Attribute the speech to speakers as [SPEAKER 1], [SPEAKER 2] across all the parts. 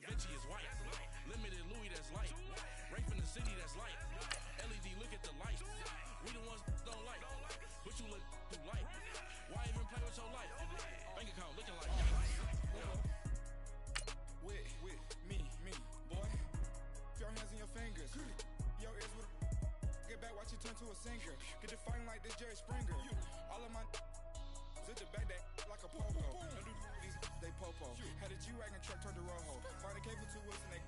[SPEAKER 1] Da Vinci is white. Limited Louis that's light. Rafe in the city that's light. LED look at the light. We the ones don't like. But you look too light. Why even play with your life? Bank account looking like
[SPEAKER 2] with me, boy. Your hands in your fingers. Your ears with get back, watch you turn to a singer. Get it fighting like this Jerry Springer. All of my at the back that like a pogo. No do these they popo. Had a G-Wagon truck turned to Rojo. Find a cable 2 wheels and they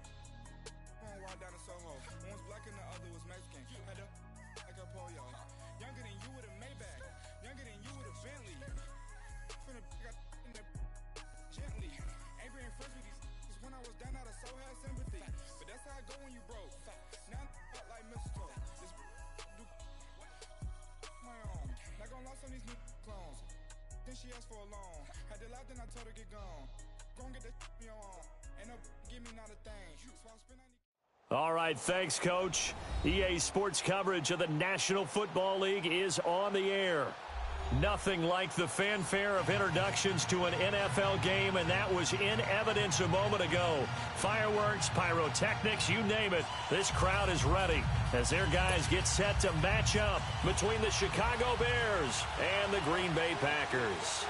[SPEAKER 2] going wild down in Soho. One was black and the other was Mexican. Had a like a polio. Younger than you with a Maybach. Younger than you with a Bentley. Finna got in the gently. Ain't being friends with these when I was down out of so had sympathy. But that's how I go when you broke. Now I'm like mistletoe. This do my own. Not gonna lost on these new clones. Then she asked for a loan. Had to lie, then I told her get gone. Go and get that me on. Ain't no give me not a thing. So I spend
[SPEAKER 3] All right, thanks, Coach. EA Sports coverage of the National Football League is on the air. Nothing like the fanfare of introductions to an NFL game, and that was in evidence a moment ago. Fireworks, pyrotechnics, you name it. This crowd is ready as their guys get set to match up between the Chicago Bears and the Green Bay Packers.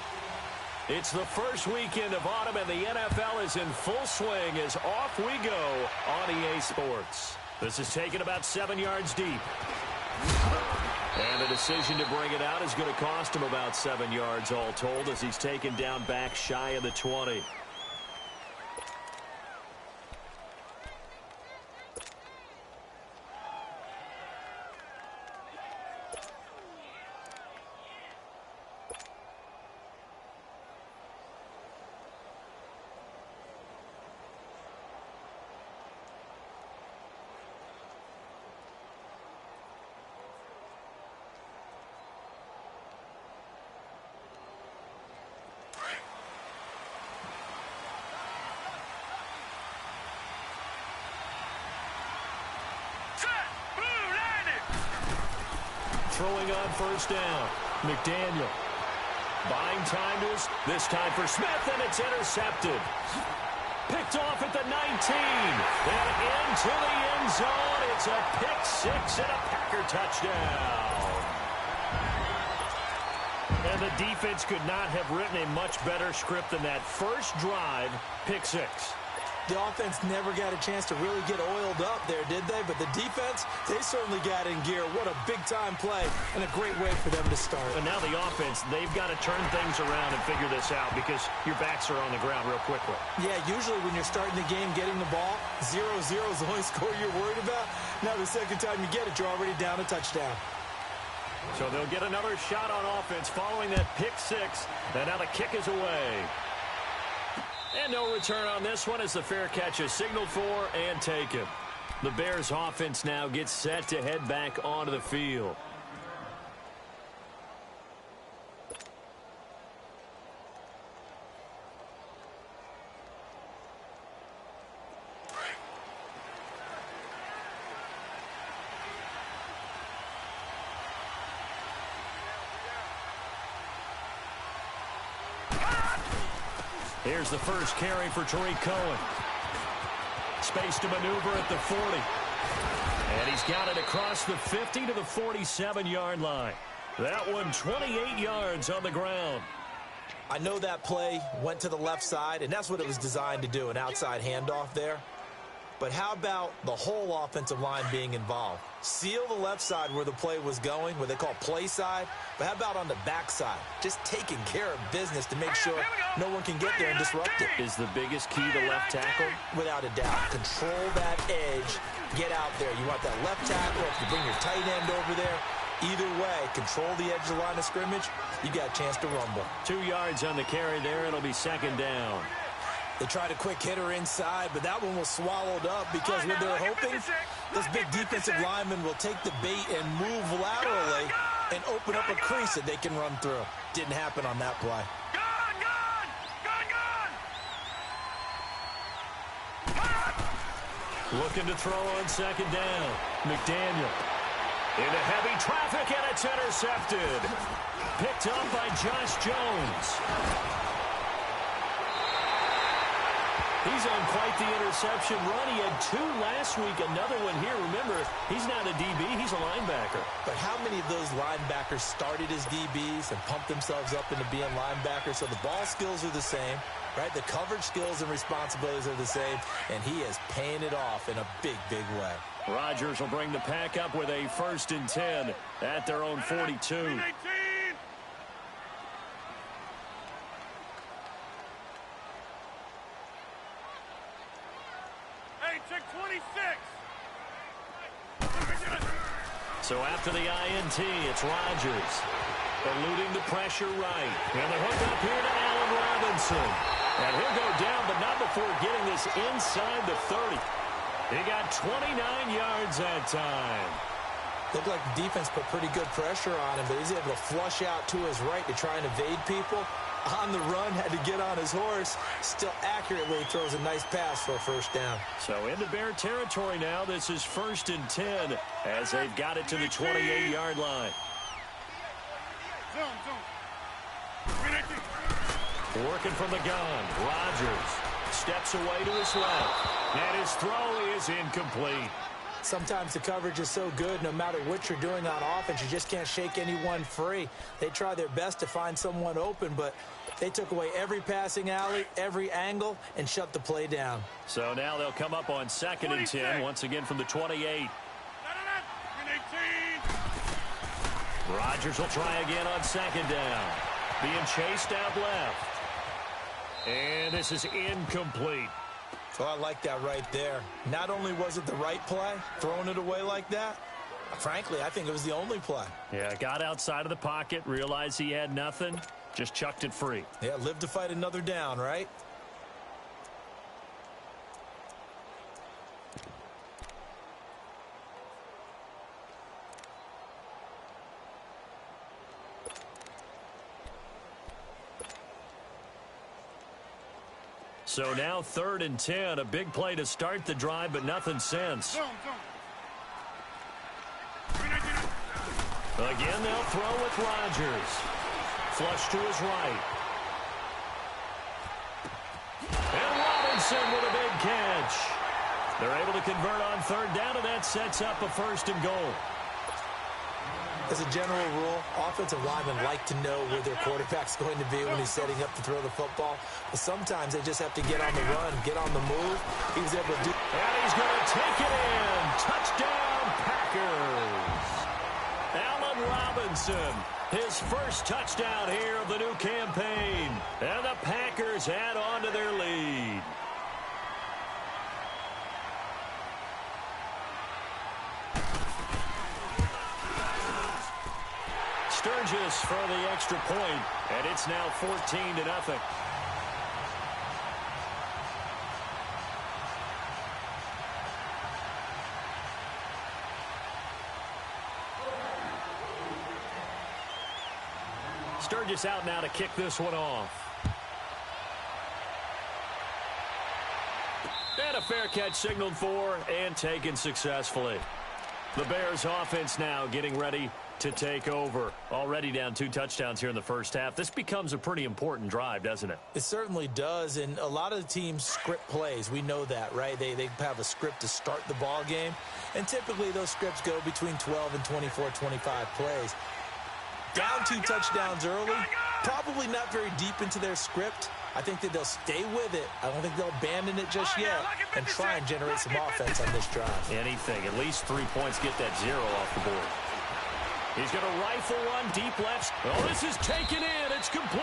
[SPEAKER 3] It's the first weekend of autumn, and the NFL is in full swing as off we go on EA Sports. This is taken about 7 yards deep. And the decision to bring it out is going to cost him about 7 yards all told as he's taken down back shy of the 20. Throwing on first down. McDaniel. Buying time to us. This time for Smith, and it's intercepted. Picked off at the 19. And into the end zone. It's a pick six and a Packer touchdown. And the defense could not have written a much better script than that. First drive, pick six.
[SPEAKER 4] The offense never got a chance to really get oiled up there, did they? But the defense, they certainly got in gear. What a big-time play and a great way for them to start.
[SPEAKER 3] And now the offense, they've got to turn things around and figure this out because your backs are on the ground real quickly.
[SPEAKER 4] Yeah, usually when you're starting the game, getting the ball, 0-0 is the only score you're worried about. Now the second time you get it, you're already down a touchdown.
[SPEAKER 3] So they'll get another shot on offense following that pick six. And now the kick is away. And no return on this one as the fair catch is signaled for and taken. The Bears offense now gets set to head back onto the field. Here's the first carry for Tariq Cohen. Space to maneuver at the 40. And he's got it across the 50 to the 47-yard line. That one 28 yards on the ground.
[SPEAKER 4] I know that play went to the left side, and that's what it was designed to do, an outside handoff there. But how about the whole offensive line being involved? Seal the left side where the play was going, what they call play side. But how about on the back side? Just taking care of business to make sure no one can get there and disrupt it.
[SPEAKER 3] Is the biggest key the left tackle?
[SPEAKER 4] Without a doubt. Control that edge. Get out there. You want that left tackle. If you bring your tight end over there, either way, control the edge of the line of scrimmage, you got a chance to rumble.
[SPEAKER 3] 2 yards on the carry there. It'll be second down.
[SPEAKER 4] They tried a quick hitter inside, but that one was swallowed up because what they're hoping, this big defensive lineman will take the bait and move laterally and open up a crease that they can run through. Didn't happen on that play.
[SPEAKER 3] Looking to throw on second down. McDaniel. Into heavy traffic, and it's intercepted. Picked up by Josh Jones. He's on quite the interception run. He had 2 last week, another one here. Remember, he's not a DB, he's a linebacker.
[SPEAKER 4] But how many of those linebackers started as DBs and pumped themselves up into being linebackers? So the ball skills are the same, right? The coverage skills and responsibilities are the same, and he is paying it off in a big, big way.
[SPEAKER 3] Rodgers will bring the pack up with a 1st and 10 at their own 42.
[SPEAKER 1] 26.
[SPEAKER 3] So after the INT, it's Rodgers. Eluding the pressure right. And the hook up here to Allen Robinson. And he'll go down, but not before getting this inside the 30. He got 29 yards that time.
[SPEAKER 4] Looked like the defense put pretty good pressure on him, but he's able to flush out to his right to try and evade people. On the run, had to get on his horse. Still accurately throws a nice pass for a 1st down.
[SPEAKER 3] So into Bear territory now. This is 1st and 10 as they've got it to the 28-yard line. Working from the gun, Rodgers steps away to his left, and his throw is incomplete.
[SPEAKER 4] Sometimes the coverage is so good, no matter what you're doing on offense, you just can't shake anyone free. They try their best to find someone open, but they took away every passing alley, every angle, and shut the play down.
[SPEAKER 3] So now they'll come up on 2nd and 10, once again from the 28. Rodgers will try again on 2nd down. Being chased out left. And this is incomplete.
[SPEAKER 4] So I like that right there. Not only was it the right play, throwing it away like that, frankly, I think it was the only play.
[SPEAKER 3] Yeah, got outside of the pocket, realized he had nothing, just chucked it free.
[SPEAKER 4] Yeah, live to fight another down, right?
[SPEAKER 3] So now 3rd and 10, a big play to start the drive, but nothing since. Again, they'll throw with Rodgers. Flush to his right. And Robinson with a big catch. They're able to convert on 3rd down, and that sets up a 1st and goal.
[SPEAKER 4] As a general rule, offensive linemen like to know where their quarterback's going to be when he's setting up to throw the football. But sometimes they just have to get on the run, get on the move. He was able to do.
[SPEAKER 3] And he's going to take it in. Touchdown, Packers. Allen Robinson, his 1st touchdown here of the new campaign. And the Packers add on to their lead. Sturgis for the extra point, and it's now 14-0. Sturgis out now to kick this one off. And a fair catch signaled for and taken successfully. The Bears offense now getting ready to take over. Already down 2 touchdowns here in the 1st half. This becomes a pretty important drive, doesn't it?
[SPEAKER 4] It certainly does, and a lot of the teams script plays. We know that, right? They have a script to start the ball game, and typically those scripts go between 12 and 24, 25 plays. Down 2 touchdowns early, probably not very deep into their script. I think that they'll stay with it. I don't think they'll abandon it just yet and try and generate some offense on this drive.
[SPEAKER 3] Anything, at least 3 points, get that 0 off the board. He's going to rifle one deep left. Oh, this is taken in. It's complete.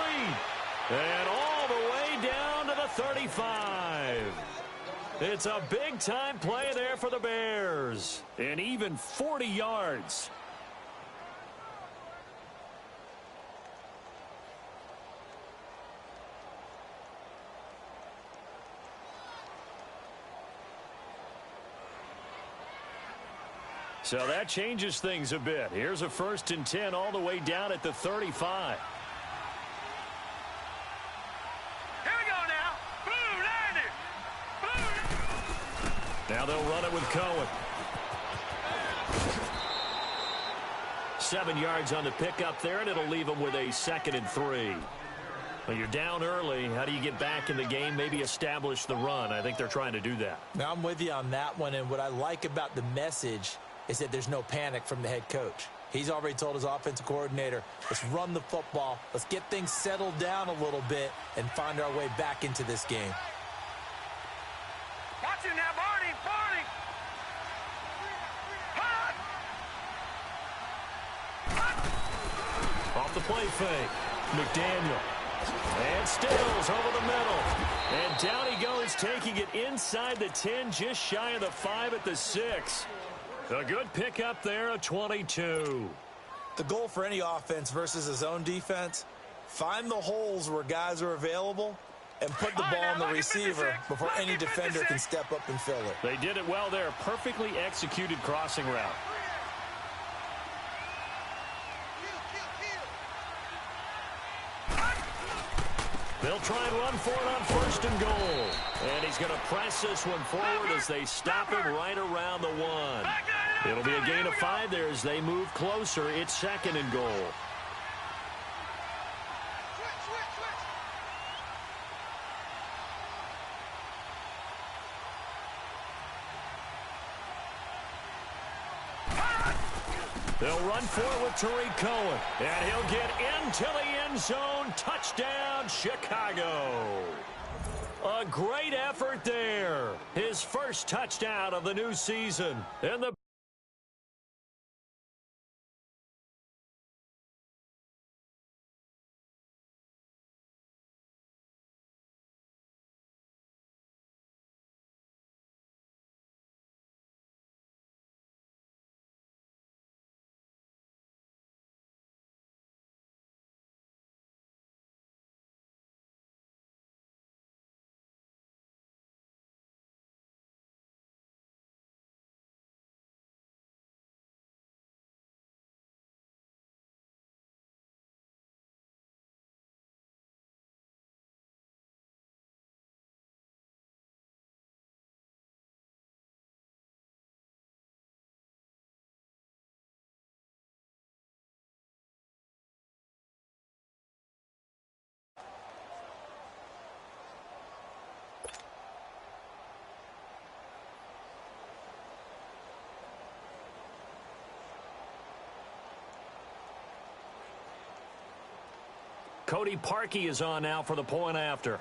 [SPEAKER 3] And all the way down to the 35. It's a big-time play there for the Bears. And even 40 yards. So that changes things a bit. Here's a 1st and 10 all the way down at the 35.
[SPEAKER 1] Here we go now. Boom, 90. Boom.
[SPEAKER 3] Now they'll run it with Cohen. 7 yards on the pickup there, and it'll leave them with a 2nd and 3. Well, you're down early. How do you get back in the game, maybe establish the run? I think they're trying to do that.
[SPEAKER 4] Now, I'm with you on that one, and what I like about the message is that there's no panic from the head coach. He's already told his offensive coordinator, let's run the football, let's get things settled down a little bit and find our way back into this game.
[SPEAKER 5] Watch it now, Barney! Barney!
[SPEAKER 3] Off the play fake. McDaniel. And Stills over the middle. And down he goes, taking it inside the 10, just shy of the 5 at the 6. A good pickup there, a 22.
[SPEAKER 4] The goal for any offense versus his own defense, find the holes where guys are available and put the ball on the receiver before any defender can step up and fill it.
[SPEAKER 3] They did it well there. Perfectly executed crossing route. They'll try and run for it on 1st and goal. And he's going to press this one forward as they stop him right around the 1. It'll be a gain of 5 there as they move closer. It's 2nd and goal. They'll run for it with Tariq Cohen. And he'll get into the end zone. Touchdown, Chicago. A great effort there. His first touchdown of the new season. And the Cody Parkey is on now for the point after.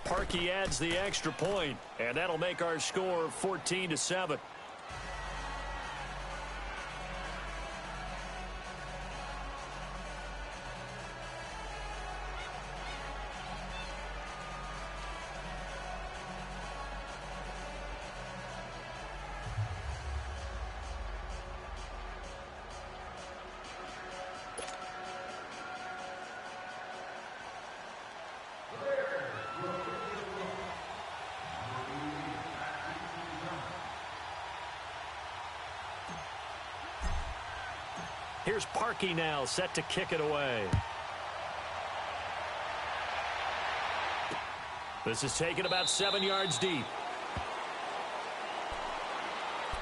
[SPEAKER 3] Parkey adds the extra point, and that'll make our score 14-7. Here's Parkey now, set to kick it away. This is taken about 7 yards deep.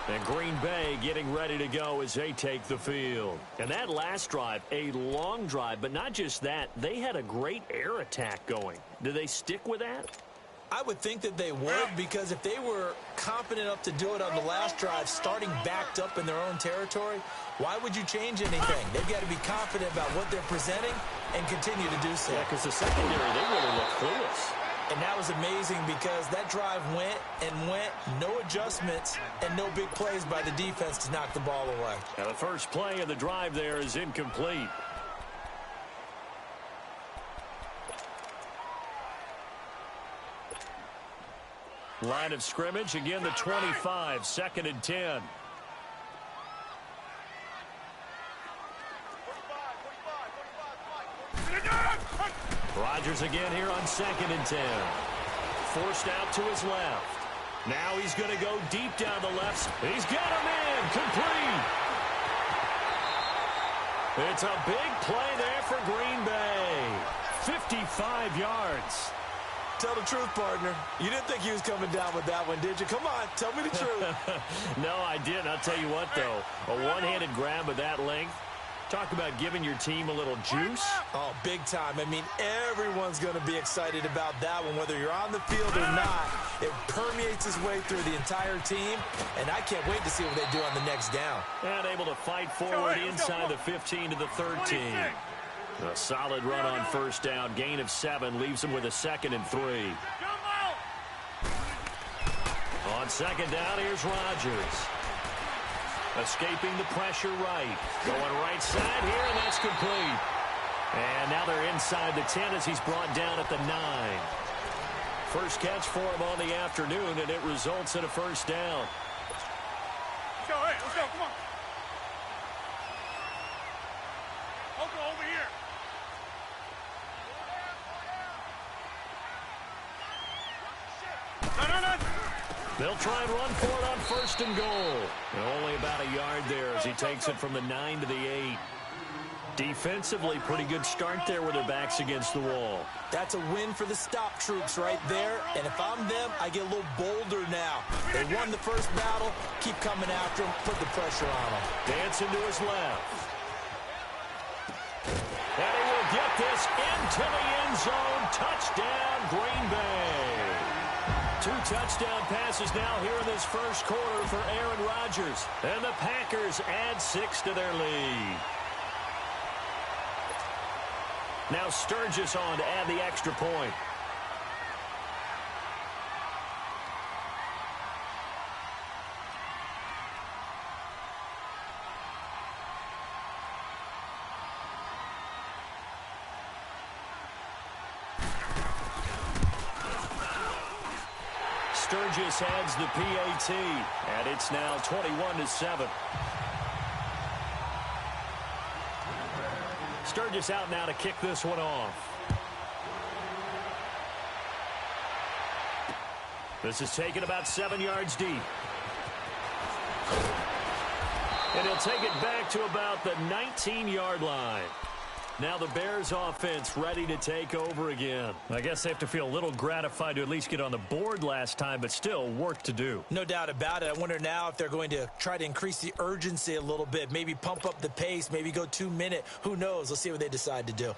[SPEAKER 3] And Green Bay getting ready to go as they take the field. And that last drive, a long drive, but not just that. They had a great air attack going. Do they stick with that?
[SPEAKER 4] I would think that they would, because if they were confident enough to do it on the last drive, starting backed up in their own territory, why would you change anything? They've got to be confident about what they're presenting and continue to do so.
[SPEAKER 3] Yeah, because the secondary, they really look clueless.
[SPEAKER 4] And that was amazing because that drive went and went, no adjustments, and no big plays by the defense to knock the ball away.
[SPEAKER 3] Now the first play of the drive there is incomplete. Line of scrimmage, again the 25, 2nd and 10. Rodgers again here on 2nd and 10. Forced out to his left. Now he's going to go deep down the left. He's got him in. Complete. It's a big play there for Green Bay. 55 yards.
[SPEAKER 4] tell the truth, partner. You didn't think he was coming down with that one, did you? Come on, tell me the truth.
[SPEAKER 3] No, I didn't. I'll tell you what, though. A one-handed grab of that length. Talk about giving your team a little juice.
[SPEAKER 4] Oh, big time. I mean, everyone's going to be excited about that one, whether you're on the field or not. It permeates its way through the entire team, and I can't wait to see what they do on the next down.
[SPEAKER 3] And able to fight forward inside the 15 to the 13. A solid run on first down. Gain of 7 leaves him with a 2nd and 3. On second down, here's Rodgers. Escaping the pressure right. Going right side here, and that's complete. And now they're inside the 10 as he's brought down at the 9. First catch for him on the afternoon, and it results in a first down.
[SPEAKER 5] Let's go, hey, let's go, come on. Over here. No.
[SPEAKER 3] They'll try and run for it on first and goal. And only about a yard there as he takes it from the 9 to the 8. Defensively, pretty good start there with their backs against the wall.
[SPEAKER 4] That's a win for the stop troops right there. And if I'm them, I get a little bolder now. They won the first battle. Keep coming after them. Put the pressure on them.
[SPEAKER 3] Dancing to his left. And he will get this into the end zone. Touchdown, Green Bay. 2 touchdown passes now here in this first quarter for Aaron Rodgers. And the Packers add 6 to their lead. Now Sturgis on to add the extra point. Sturgis adds the PAT, and it's now 21-7. Sturgis out now to kick this one off. This is taken about 7 yards deep. And he'll take it back to about the 19-yard line. Now the Bears offense ready to take over again. I guess they have to feel a little gratified to at least get on the board last time, but still work to do.
[SPEAKER 4] No doubt about it. I wonder now if they're going to try to increase the urgency a little bit, maybe pump up the pace, maybe go 2-minute. Who knows? Let's see what they decide to do.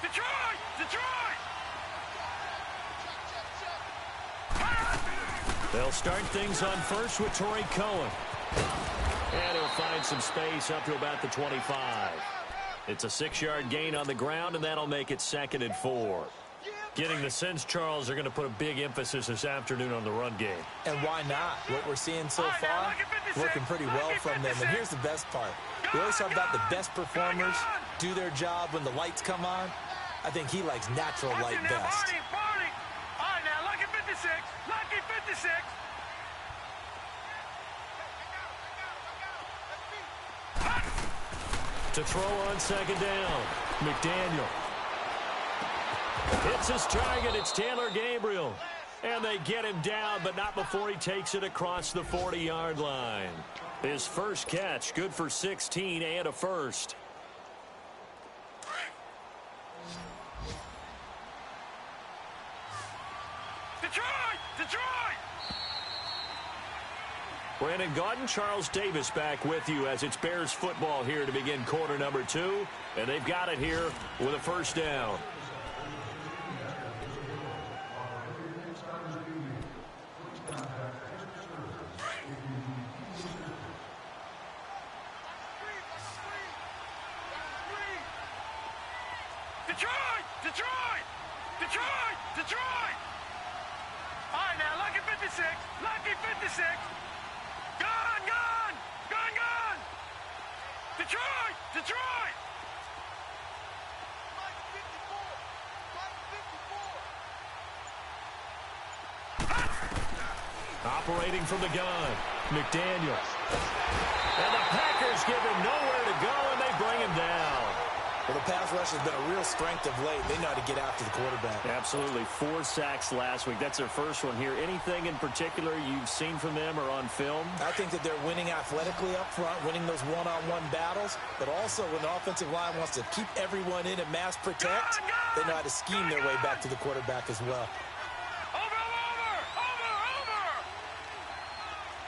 [SPEAKER 5] Detroit!
[SPEAKER 3] They'll start things on first with Torrey Cohen. And he'll find some space up to about the 25. It's a 6-yard gain on the ground, and that'll make it 2nd and 4. Getting the sense, Charles, they're going to put a big emphasis this afternoon on the run game.
[SPEAKER 4] And why not? What we're seeing so far, working pretty well from them. And here's the best part. We always talk about the best performers do their job when the lights come on. I think he likes natural light best.
[SPEAKER 5] All right, now, lucky 56. Lucky 56.
[SPEAKER 3] To throw on second down, McDaniel. Hits his target. It's Taylor Gabriel. And they get him down, but not before he takes it across the 40-yard line. His first catch, good for 16 and a first.
[SPEAKER 5] Detroit!
[SPEAKER 3] Brandon Gaudin, Charles Davis back with you as it's Bears football here to begin quarter number 2. And they've got it here with a first down.
[SPEAKER 5] Detroit! All right, now, lucky 56. Lucky 56. Gone! Detroit!
[SPEAKER 3] Operating from the gun, McDaniel. And the Packers give him nowhere to go, and they bring him down.
[SPEAKER 4] Well, the pass rush has been a real strength of late. They know how to get after the quarterback.
[SPEAKER 3] Absolutely. 4 sacks last week. That's their first one here. Anything in particular you've seen from them or on film?
[SPEAKER 4] I think that they're winning athletically up front, winning those one-on-one battles, but also when the offensive line wants to keep everyone in and mass protect, they know how to scheme their way back to the quarterback as well.
[SPEAKER 5] Over!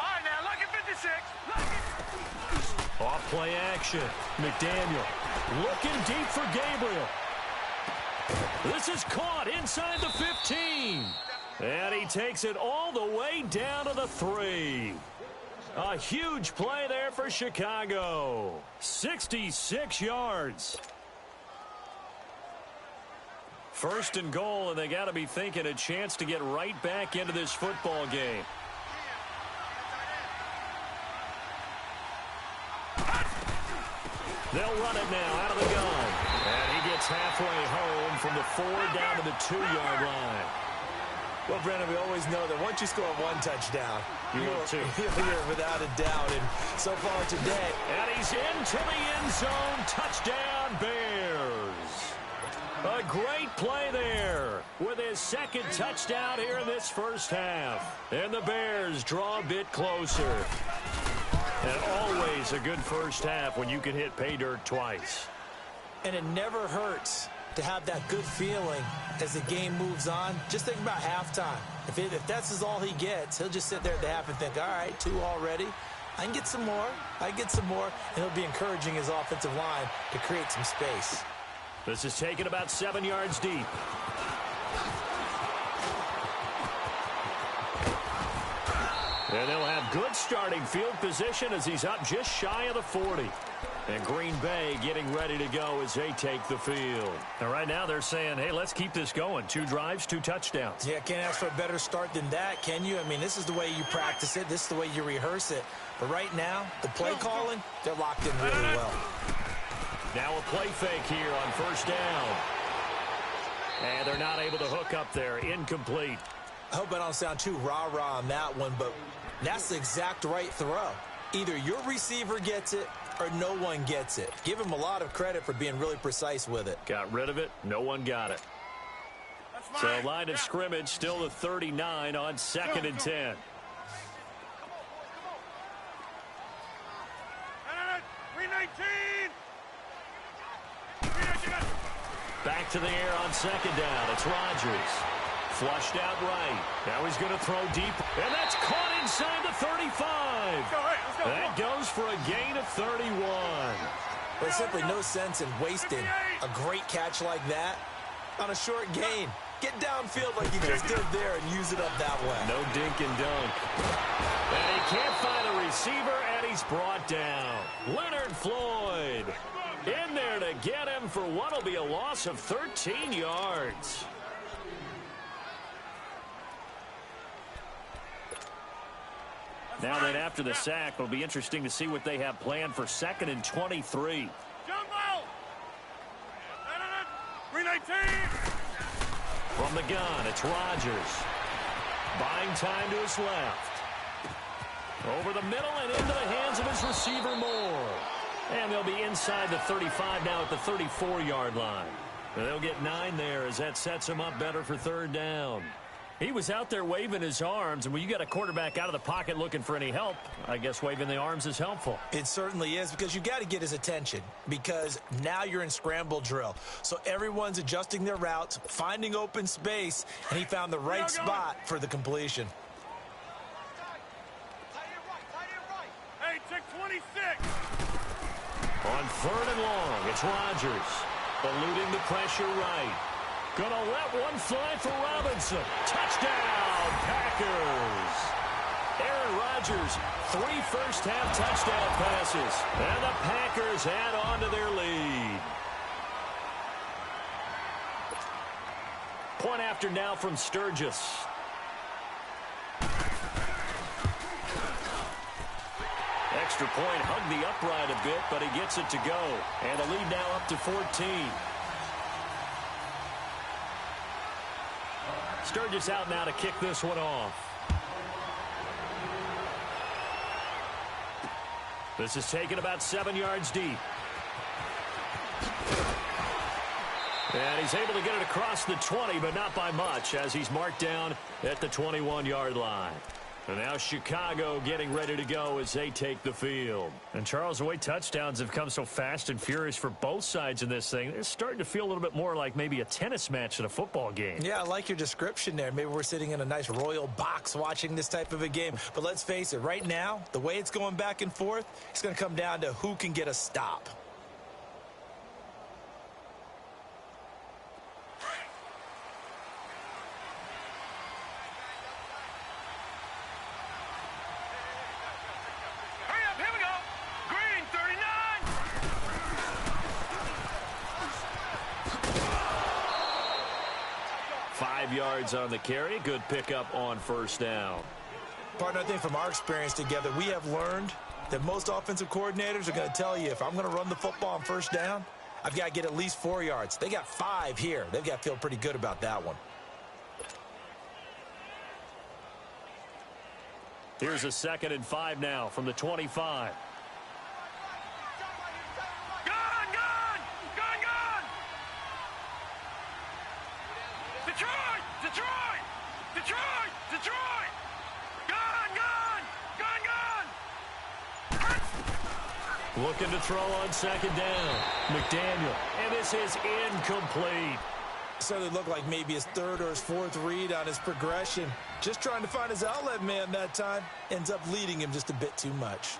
[SPEAKER 5] All right, now, lucky 56.
[SPEAKER 3] Off play action. McDaniel looking deep for Gabriel. This is caught inside the 15. And he takes it all the way down to the 3. A huge play there for Chicago. 66 yards. First and goal, and they got to be thinking a chance to get right back into this football game. They'll run it now out of the gun. And he gets halfway home from the 4 down to the 2-yard line.
[SPEAKER 4] Well, Brennan, we always know that once you score 1 touchdown, you're without a doubt. And so far today.
[SPEAKER 3] And he's into the end zone. Touchdown, Bears. A great play there with his second touchdown here in this first half. And the Bears draw a bit closer. And always a good first half when you can hit pay dirt twice.
[SPEAKER 4] And it never hurts to have that good feeling as the game moves on. Just think about halftime. If that's all he gets, he'll just sit there at the half and think, all right, 2 already. I can get some more. And he'll be encouraging his offensive line to create some space.
[SPEAKER 3] This is taken about 7 yards deep. And they'll have good starting field position as he's up just shy of the 40. And Green Bay getting ready to go as they take the field. And right now they're saying, hey, let's keep this going. 2 drives, 2 touchdowns.
[SPEAKER 4] Yeah, can't ask for a better start than that, can you? I mean, this is the way you practice it. This is the way you rehearse it. But right now, the play calling, they're locked in really well.
[SPEAKER 3] Now a play fake here on first down. And they're not able to hook up there. Incomplete.
[SPEAKER 4] I hope I don't sound too rah-rah on that one, but that's the exact right throw. Either your receiver gets it or no one gets it. Give him a lot of credit for being really precise with it.
[SPEAKER 3] Got rid of it. No one got it. So line of scrimmage still the 39 on 2nd and 10.
[SPEAKER 5] 319.
[SPEAKER 3] Back to the air on 2nd down. It's Rodgers. Flushed out right. Now he's going to throw deep. And that's caught inside the 35.
[SPEAKER 5] Let's go.
[SPEAKER 3] That goes for a gain of 31.
[SPEAKER 4] There's simply no sense in wasting a great catch like that on a short gain. Get downfield like you just did there and use it up that way.
[SPEAKER 3] No dink and dunk. And he can't find a receiver, and he's brought down. Leonard Floyd in there to get him for what will be a loss of 13 yards. Now that after the sack, it'll be interesting to see what they have planned for 2nd and 23.
[SPEAKER 5] Jumbo. 319.
[SPEAKER 3] From the gun, it's Rodgers. Buying time to his left. Over the middle and into the hands of his receiver Moore. And they'll be inside the 35 now at the 34-yard line. And they'll get 9 there as that sets him up better for 3rd down. He was out there waving his arms, and when you got a quarterback out of the pocket looking for any help, I guess waving the arms is helpful.
[SPEAKER 4] It certainly is, because you got to get his attention, because now you're in scramble drill. So everyone's adjusting their routes, finding open space, and he found the right spot for the completion.
[SPEAKER 5] Hey, check 26.
[SPEAKER 3] On 3rd and long, it's Rodgers. Eluding the pressure right. Gonna let one fly for Robinson. Touchdown, Packers. Aaron Rodgers, 3 first-half touchdown passes. And the Packers add on to their lead. Point after now from Sturgis. Extra point, hugged the upright a bit, but he gets it to go. And the lead now up to 14. Sturgis out now to kick this one off. This is taken about 7 yards deep. And he's able to get it across the 20, but not by much, as he's marked down at the 21-yard line. And now Chicago getting ready to go as they take the field. And, Charles, the way touchdowns have come so fast and furious for both sides in this thing, it's starting to feel a little bit more like maybe a tennis match than a football game.
[SPEAKER 4] Yeah, I like your description there. Maybe we're sitting in a nice royal box watching this type of a game. But let's face it, right now, the way it's going back and forth, it's going to come down to who can get a stop.
[SPEAKER 5] Hurry up, here we go. Green, 39.
[SPEAKER 3] 5 yards on the carry. Good pickup on first down.
[SPEAKER 4] Partner, I think from our experience together, we have learned that most offensive coordinators are going to tell you, if I'm going to run the football on first down, I've got to get at least 4 yards. They got 5 here. They've got to feel pretty good about that one.
[SPEAKER 3] Here's a 2nd and 5 now from the 25.
[SPEAKER 5] Gone, gone, gone, gone. Detroit, Detroit, Detroit, Detroit. Gone, gone, gone, gone.
[SPEAKER 3] Looking to throw on 2nd down. McDaniel, and this is incomplete.
[SPEAKER 4] Certainly looked like maybe his 3rd or his 4th read on his progression. Just trying to find his outlet man that time. Ends up leading him just a bit too much.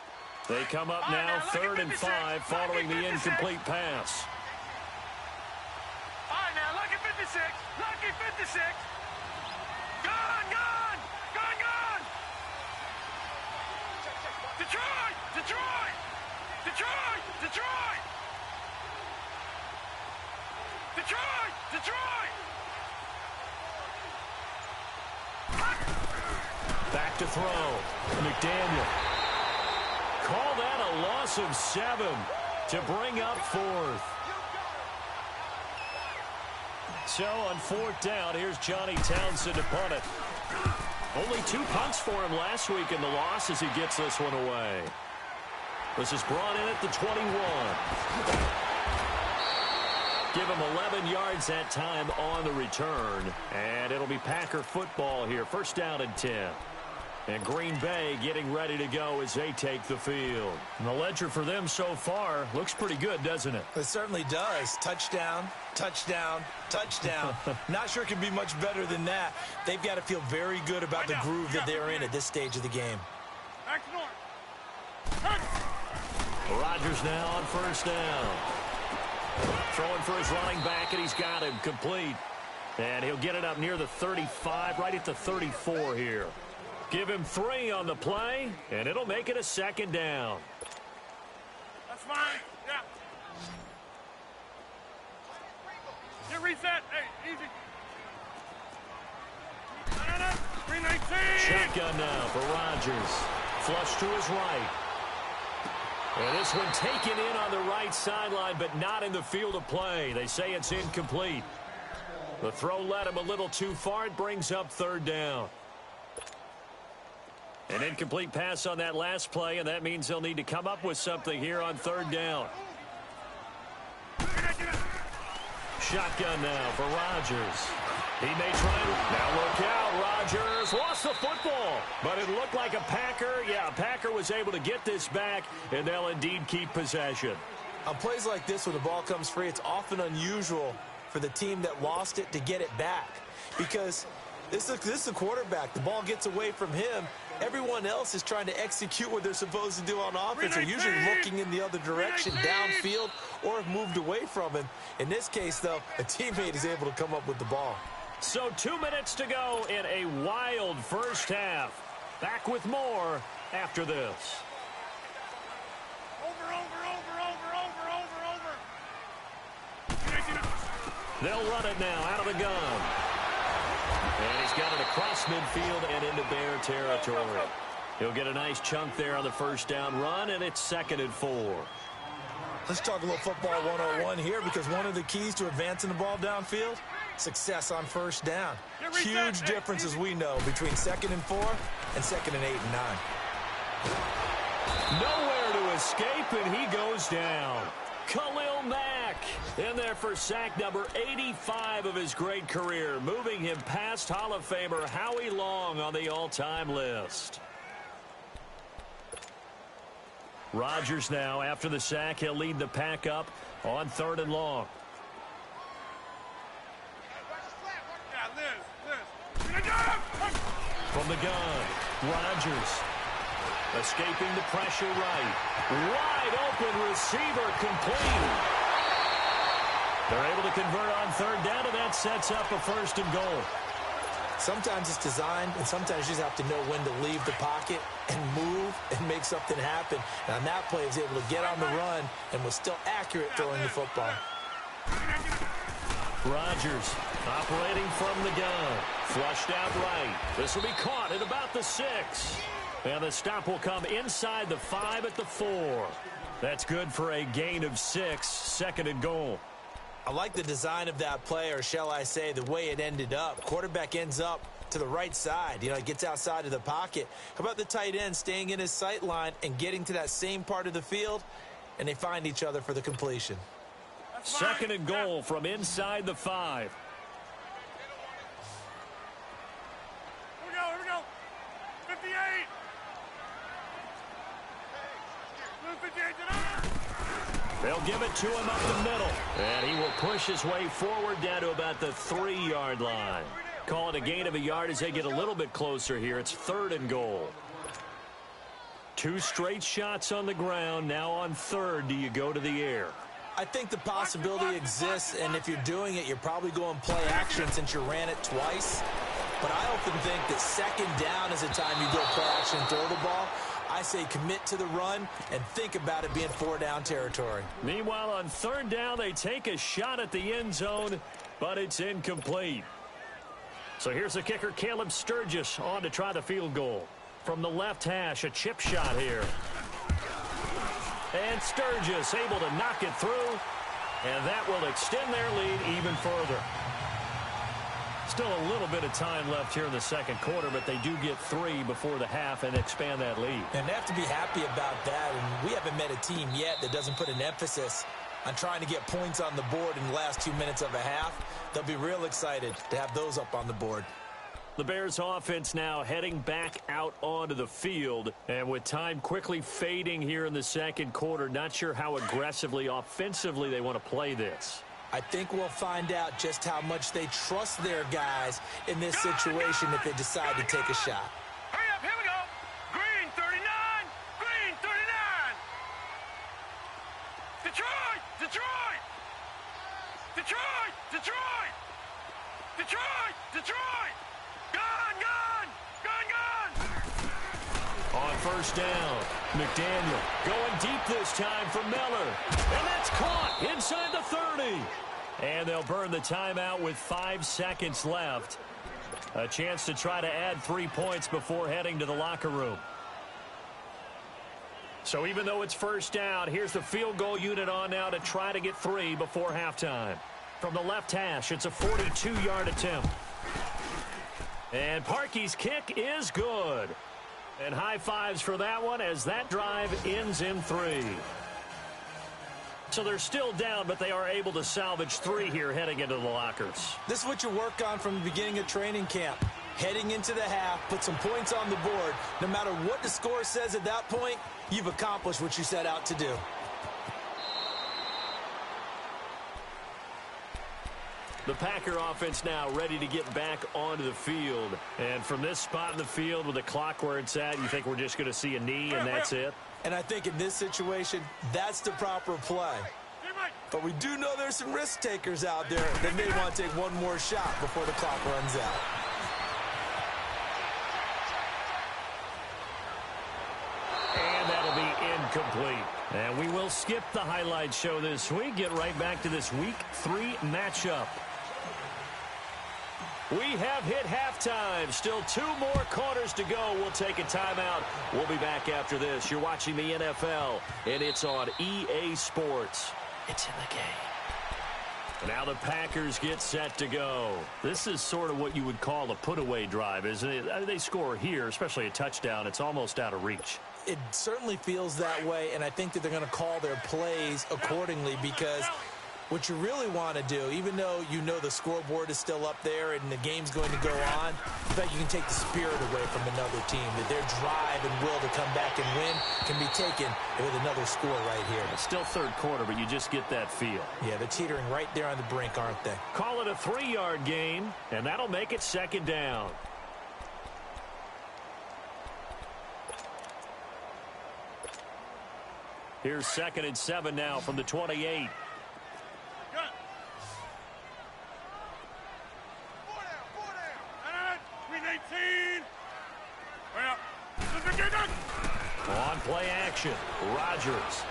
[SPEAKER 3] They come up now 3rd and 5 following the incomplete pass.
[SPEAKER 5] All right, now, lucky 56, lucky 56. Gone, gone, gone, gone. Detroit, Detroit, Detroit, Detroit. Detroit, Detroit.
[SPEAKER 3] Back to throw. McDaniel. Call that a loss of 7 to bring up 4th. So on 4th down, here's Johnny Townsend to punt it. Only 2 punts for him last week in the loss as he gets this one away. This is brought in at the 21. Give him 11 yards that time on the return. And it'll be Packer football here. 1st down and 10. And Green Bay getting ready to go as they take the field. And the ledger for them so far looks pretty good, doesn't it?
[SPEAKER 4] It certainly does. Touchdown, touchdown, touchdown. Not sure it can be much better than that. They've got to feel very good about the groove that they're in at this stage of the game.
[SPEAKER 5] Back north.
[SPEAKER 3] Rodgers now on 1st down. Throwing for his running back, and he's got him complete. And he'll get it up near the 35, right at the 34 here. Give him 3 on the play, and it'll make it a 2nd down.
[SPEAKER 5] That's fine. Yeah. Get reset. Hey, easy. No. 319.
[SPEAKER 3] Shotgun now for Rodgers. Flush to his right. And this one taken in on the right sideline, but not in the field of play. They say it's incomplete. The throw led him a little too far. It brings up 3rd down. An incomplete pass on that last play, and that means they'll need to come up with something here on 3rd down. Shotgun now for Rodgers. He may try to... Now look out, Rodgers lost the football. But it looked like a Packer. Yeah, a Packer was able to get this back, and they'll indeed keep possession.
[SPEAKER 4] On plays like this, when the ball comes free, it's often unusual for the team that lost it to get it back. Because this is a quarterback. The ball gets away from him. Everyone else is trying to execute what they're supposed to do on offense. They're usually looking in the other direction, downfield, or have moved away from him. In this case, though, a teammate is able to come up with the ball.
[SPEAKER 3] So 2 minutes to go in a wild first half. Back with more after this.
[SPEAKER 5] Over.
[SPEAKER 3] They'll run it now out of the gun. And he's got it across midfield and into Bear territory. He'll get a nice chunk there on the 1st down run, and it's 2nd and 4.
[SPEAKER 4] Let's talk a little football 101 here, because one of the keys to advancing the ball downfield, success on 1st down. Huge difference, as we know, between 2nd and 4 and 2nd and 8 and 9.
[SPEAKER 3] Nowhere to escape, and he goes down. Khalil Mack in there for sack number 85 of his great career, moving him past Hall of Famer Howie Long on the all-time list. Rodgers now, after the sack, he'll lead the pack up on 3rd and long. From the gun, Rodgers escaping the pressure right. Wide open receiver complete. They're able to convert on 3rd down, and that sets up a 1st and goal.
[SPEAKER 4] Sometimes it's designed, and sometimes you just have to know when to leave the pocket and move and make something happen. And on that play, he was able to get on the run and was still accurate throwing the football.
[SPEAKER 3] Rodgers operating from the gun. Flushed out right. This will be caught at about the 6. And the stop will come inside the 5 at the 4. That's good for a gain of 6, 2nd and goal.
[SPEAKER 4] I like the design of that play, or shall I say the way it ended up. Quarterback ends up to the right side. You know, he gets outside of the pocket. How about the tight end staying in his sight line and getting to that same part of the field, and they find each other for the completion.
[SPEAKER 3] 2nd and goal from inside the 5.
[SPEAKER 5] Here we go. 58. 58 to
[SPEAKER 3] They'll give it to him up the middle. And he will push his way forward down to about the 3-yard line. Call it a gain of a yard as they get a little bit closer here. It's 3rd and goal. 2 straight shots on the ground. Now on 3rd, do you go to the air?
[SPEAKER 4] I think the possibility exists, and if you're doing it, you're probably going play action since you ran it twice. But I often think that 2nd down is the time you go play action and throw the ball. I say commit to the run and think about it being 4-down territory.
[SPEAKER 3] Meanwhile, on 3rd down, they take a shot at the end zone, but it's incomplete. So here's the kicker, Caleb Sturgis, on to try the field goal. From the left hash, a chip shot here. And Sturgis able to knock it through, and that will extend their lead even further. Still a little bit of time left here in the 2nd quarter, but they do get 3 before the half and expand that lead.
[SPEAKER 4] And they have to be happy about that, and we haven't met a team yet that doesn't put an emphasis on trying to get points on the board in the last 2 minutes of a half. They'll be real excited to have those up on the board.
[SPEAKER 3] The Bears offense now heading back out onto the field, and with time quickly fading here in the 2nd quarter, not sure how aggressively, offensively they want to play this.
[SPEAKER 4] I think we'll find out just how much they trust their guys in this situation if they decide to take a shot.
[SPEAKER 5] Hurry up, here we go. Green 39, green 39. Detroit, Detroit. Detroit, Detroit. Detroit, Detroit. Gun, gun, gun, gun.
[SPEAKER 3] On 1st down, McDaniel going deep this time for Miller. And that's caught inside the 30. And they'll burn the timeout with 5 seconds left. A chance to try to add 3 points before heading to the locker room. So even though it's 1st down, here's the field goal unit on now to try to get 3 before halftime. From the left hash, it's a 42-yard attempt. And Parkey's kick is good. And high fives for that one as that drive ends in 3. So they're still down, but they are able to salvage 3 here heading into the lockers.
[SPEAKER 4] This is what you work on from the beginning of training camp. Heading into the half, put some points on the board. No matter what the score says at that point, you've accomplished what you set out to do.
[SPEAKER 3] The Packer offense now ready to get back onto the field. And from this spot in the field with the clock where it's at, you think we're just going to see a knee and that's it?
[SPEAKER 4] And I think in this situation, that's the proper play. But we do know there's some risk takers out there that may want to take one more shot before the clock runs out.
[SPEAKER 3] And that'll be incomplete. And we will skip the highlight show this week. Get right back to this Week 3 matchup. We have hit halftime. Still 2 more quarters to go. We'll take a timeout. We'll be back after this. You're watching the NFL, and it's on EA Sports. It's in the game. Now the Packers get set to go. This is sort of what you would call a put-away drive, isn't it? They score here, especially a touchdown. It's almost out of reach.
[SPEAKER 4] It certainly feels that way, and I think that they're going to call their plays accordingly, because what you really want to do, even though you know the scoreboard is still up there and the game's going to go on, I bet you can take the spirit away from another team, that their drive and will to come back and win can be taken with another score right here.
[SPEAKER 3] It's still third quarter, but you just get that feel.
[SPEAKER 4] Yeah, they're teetering right there on the brink, aren't they?
[SPEAKER 3] Call it a 3-yard gain, and that'll make it second down. Here's 2nd and 7 now from the 28. On play action, Rodgers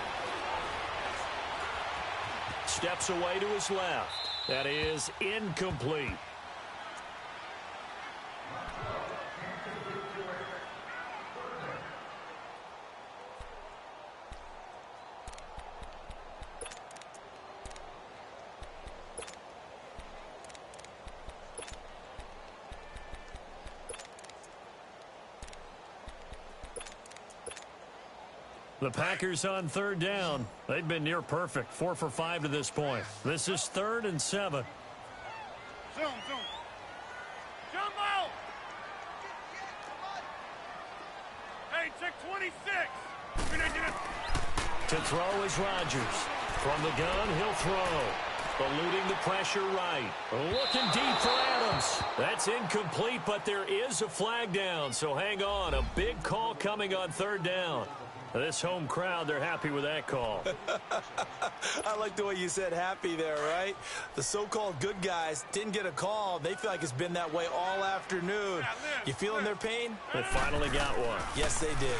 [SPEAKER 3] steps away to his left. That is incomplete. The Packers on 3rd down. They've been near perfect. 4 for 5 to this point. This is 3rd and 7.
[SPEAKER 5] Zoom. Jumbo! Hey, check 26.
[SPEAKER 3] To throw is Rodgers. From the gun, he'll throw. Eluding the pressure right. Looking deep for Adams. That's incomplete, but there is a flag down. So hang on. A big call coming on 3rd down. This home crowd, they're happy with that call.
[SPEAKER 4] I like the way you said happy there, right? The so-called good guys didn't get a call. They feel like it's been that way all afternoon. You feeling their pain?
[SPEAKER 3] They finally got one.
[SPEAKER 4] Yes, they did.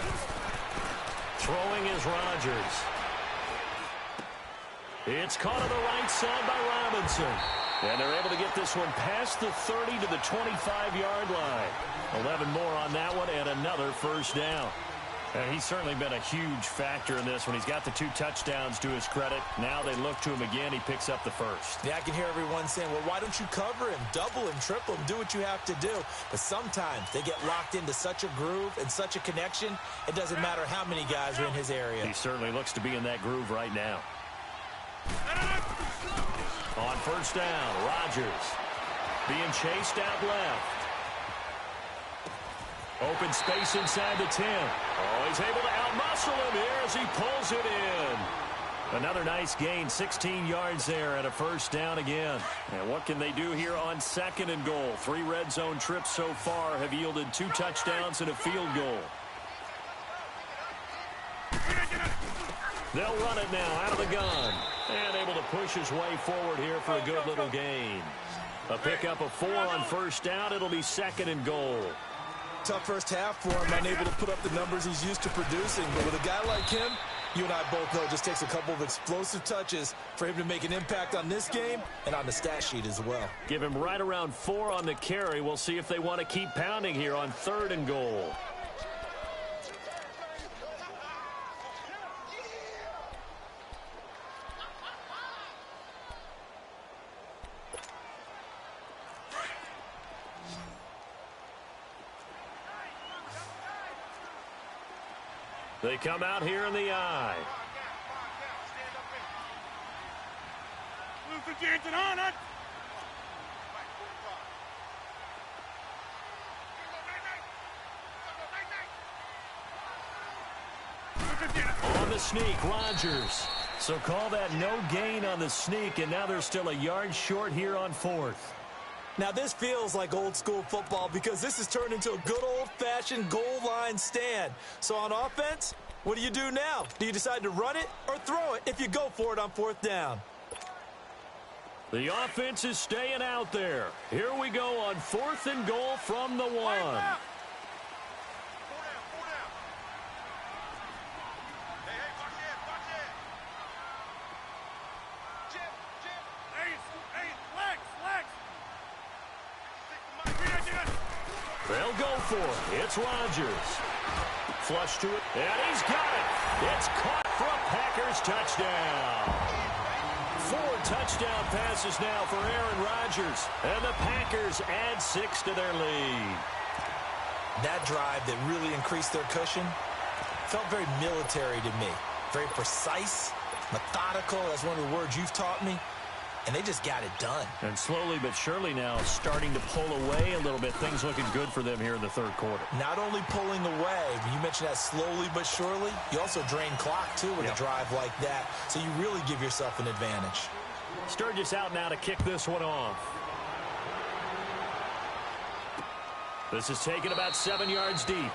[SPEAKER 3] Throwing is Rodgers. It's caught on the right side by Robinson. And they're able to get this one past the 30 to the 25-yard line. 11 more on that one and another first down. He's certainly been a huge factor in this when he's got the 2 touchdowns to his credit. Now they look to him again. He picks up the first.
[SPEAKER 4] Yeah, I can hear everyone saying, well, why don't you cover him, double him, triple him, do what you have to do. But sometimes they get locked into such a groove and such a connection, it doesn't matter how many guys are in his area.
[SPEAKER 3] He certainly looks to be in that groove right now. On first down, Rodgers being chased out left. Open space inside the 10. Oh, he's able to outmuscle him here as he pulls it in. Another nice gain, 16 yards there and a first down again. And what can they do here on 2nd and goal? 3 red zone trips so far have yielded 2 touchdowns and a field goal. They'll run it now out of the gun. And able to push his way forward here for a good little gain. A pickup of 4 on first down. It'll be 2nd and goal.
[SPEAKER 4] Tough first half for him, unable to put up the numbers he's used to producing. But with a guy like him, you and I both know it just takes a couple of explosive touches for him to make an impact on this game and on the stat sheet as well.
[SPEAKER 3] Give him right around 4 on the carry. We'll see if they want to keep pounding here on 3rd and goal. They come out here in the eye. On the sneak, Rodgers. So call that no gain on the sneak, and now they're still a yard short here on 4th.
[SPEAKER 4] Now, this feels like old-school football because this has turned into a good old-fashioned goal line stand. So on offense, what do you do now? Do you decide to run it or throw it if you go for it on 4th down?
[SPEAKER 3] The offense is staying out there. Here we go on 4th and goal from the 1. They'll go for it. It's Rodgers. Flush to it, and he's got it. It's caught for a Packers touchdown. 4 touchdown passes now for Aaron Rodgers, and the Packers add 6 to their lead.
[SPEAKER 4] That drive that really increased their cushion, Felt very military to me. Very precise, methodical. That's one of the words you've taught me. And they just got it done.
[SPEAKER 3] And slowly but surely now starting to pull away a little bit. Things looking good for them here in the third quarter.
[SPEAKER 4] Not only pulling away, but you mentioned that slowly but surely. You also drain clock, too, with a drive like that. So you really give yourself an advantage.
[SPEAKER 3] Sturgis out now to kick this one off. This is taken about 7 yards deep.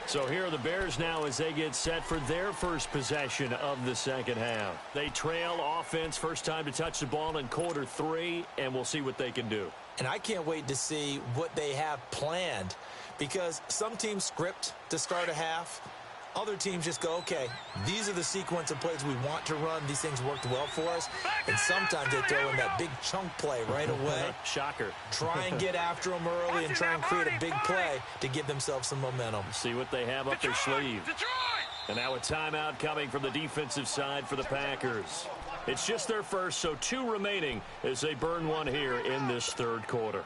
[SPEAKER 3] So here are the Bears now as they get set for their first possession of the second half. They trail offense, first time to touch the ball in quarter 3, and we'll see what they can do.
[SPEAKER 4] And I can't wait to see what they have planned, because some teams script to start a half. Other teams just go, okay, these are the sequence of plays we want to run. These things worked well for us. And sometimes they throw in that big chunk play right away.
[SPEAKER 3] Shocker.
[SPEAKER 4] Try and get after them early and try and create a big play to give themselves some momentum.
[SPEAKER 3] See what they have up their sleeve. And now a timeout coming from the defensive side for the Packers. It's just their first, so 2 remaining as they burn one here in this third quarter.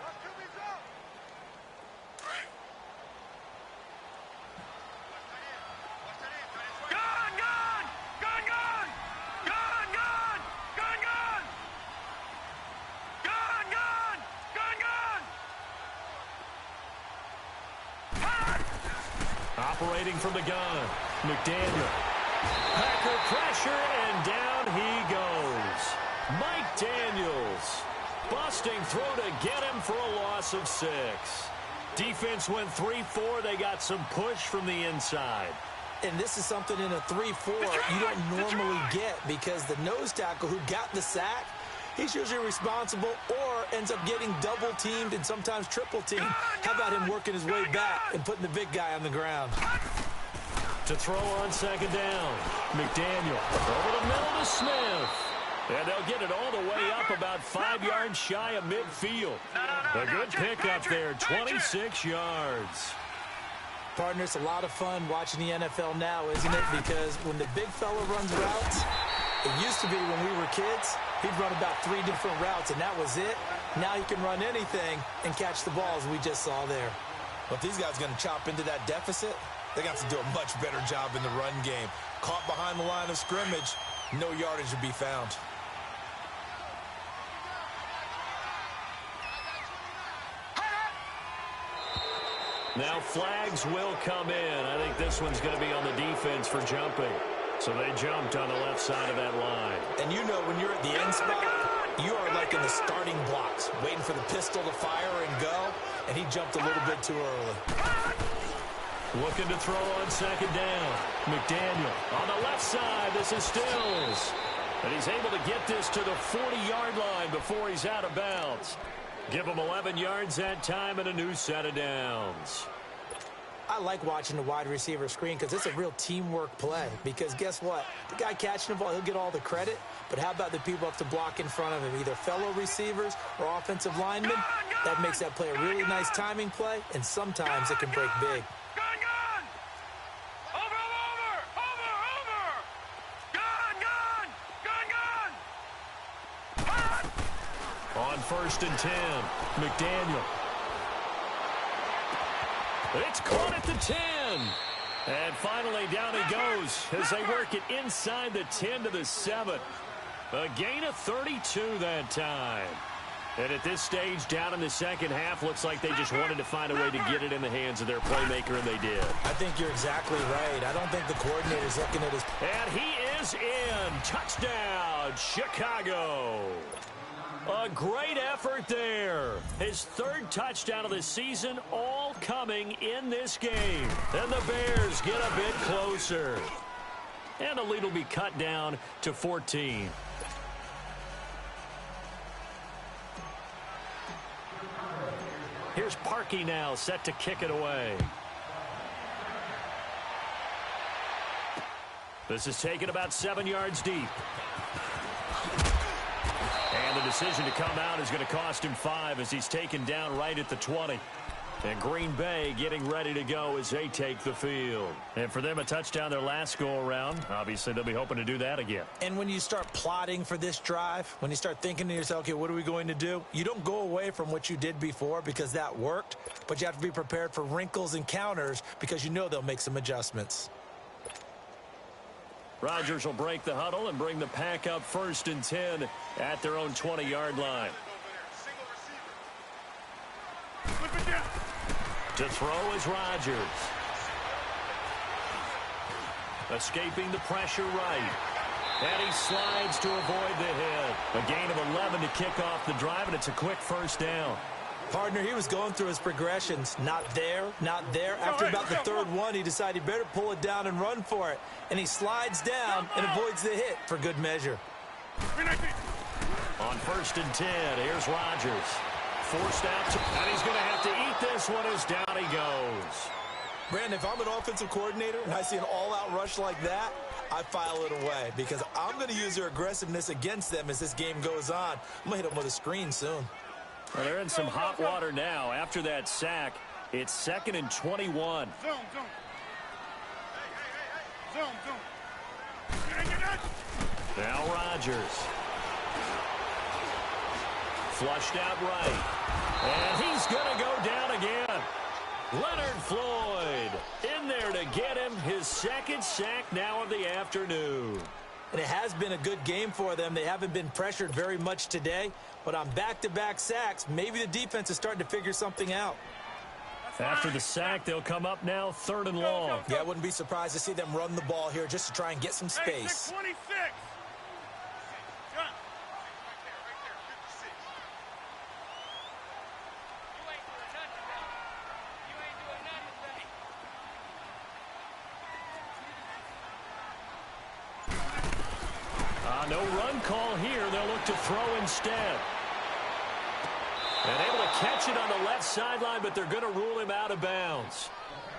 [SPEAKER 3] Operating from the gun, McDaniel. Packer pressure, and down he goes. Mike Daniels busting through to get him for a loss of 6. Defense went 3-4. They got some push from the inside.
[SPEAKER 4] And this is something in a 3-4 you don't normally get, because the nose tackle who got the sack, he's usually responsible or ends up getting double-teamed and sometimes triple-teamed. How about him working his way back and putting the big guy on the ground?
[SPEAKER 3] To throw on second down, McDaniel over the middle to Smith. And they'll get it all the way up about 5 yards shy of midfield. A good pickup there, 26 yards.
[SPEAKER 4] Partner, it's a lot of fun watching the NFL now, isn't it? Because when the big fella runs routes, it used to be when we were kids, he'd run about 3 different routes, and that was it. Now he can run anything and catch the balls we just saw there. Well, if these guys are going to chop into that deficit, they're going to have to do a much better job in the run game. Caught behind the line of scrimmage, no yardage to be found.
[SPEAKER 3] Now flags will come in. I think this one's going to be on the defense for jumping. So they jumped on the left side of that line.
[SPEAKER 4] And you know when you're at the end spot, you are like in the starting blocks, waiting for the pistol to fire and go, and he jumped a little bit too early.
[SPEAKER 3] Looking to throw on second down. McDaniel on the left side. This is Stills. And he's able to get this to the 40-yard line before he's out of bounds. Give him 11 yards that time and a new set of downs.
[SPEAKER 4] I like watching the wide receiver screen because it's a real teamwork play. Because guess what? The guy catching the ball, he'll get all the credit. But how about the people up to block in front of him, either fellow receivers or offensive linemen? That makes that play a really nice timing play, and sometimes it can break big.
[SPEAKER 3] On 1st and 10, McDaniel. It's caught at the 10. And finally down he goes as they work it inside the 10 to the 7. A gain of 32 that time. And at this stage, down in the second half, looks like they just wanted to find a way to get it in the hands of their playmaker, and they did.
[SPEAKER 4] I think you're exactly right. I don't think the coordinator's looking at his...
[SPEAKER 3] And he is in. Touchdown, Chicago. A great effort there. His 3rd touchdown of the season, all coming in this game. And the Bears get a bit closer. And the lead will be cut down to 14. Here's Parkey now, set to kick it away. This is taken about 7 yards deep. And the decision to come out is going to cost him 5 as he's taken down right at the 20. And Green Bay getting ready to go as they take the field. And for them, a touchdown their last go-around. Obviously, they'll be hoping to do that again.
[SPEAKER 4] And when you start plotting for this drive, when you start thinking to yourself, okay, what are we going to do? You don't go away from what you did before because that worked, but you have to be prepared for wrinkles and counters because you know they'll make some adjustments.
[SPEAKER 3] Rodgers will break the huddle and bring the pack up 1st and 10 at their own 20-yard line. To throw is Rodgers. Escaping the pressure right. And he slides to avoid the hit. A gain of 11 to kick off the drive, and it's a quick 1st down.
[SPEAKER 4] Partner, he was going through his progressions. Not there, not there. After about the 3rd one, he decided he better pull it down and run for it. And he slides down and avoids the hit for good measure.
[SPEAKER 3] On 1st and 10, here's Rodgers. Forced out, and he's going to have to eat this one as down he goes.
[SPEAKER 4] Brandon, if I'm an offensive coordinator and I see an all-out rush like that, I file it away because I'm going to use their aggressiveness against them as this game goes on. I'm going to hit them with a screen soon.
[SPEAKER 3] Well, they're in some hot water now. After that sack, it's 2nd and 21.
[SPEAKER 2] Zoom.
[SPEAKER 3] Now Rodgers. Flushed out right. And he's going to go down again. Leonard Floyd in there to get him his 2nd sack now of the afternoon.
[SPEAKER 4] And it has been a good game for them. They haven't been pressured very much today, but on back-to-back sacks, maybe the defense is starting to figure something out.
[SPEAKER 3] After the sack, they'll come up now 3rd and long.
[SPEAKER 4] Yeah, I wouldn't be surprised to see them run the ball here just to try and get some space.
[SPEAKER 5] 26.
[SPEAKER 3] No run call here. They'll look to throw instead. And able to catch it on the left sideline, but they're going to rule him out of bounds.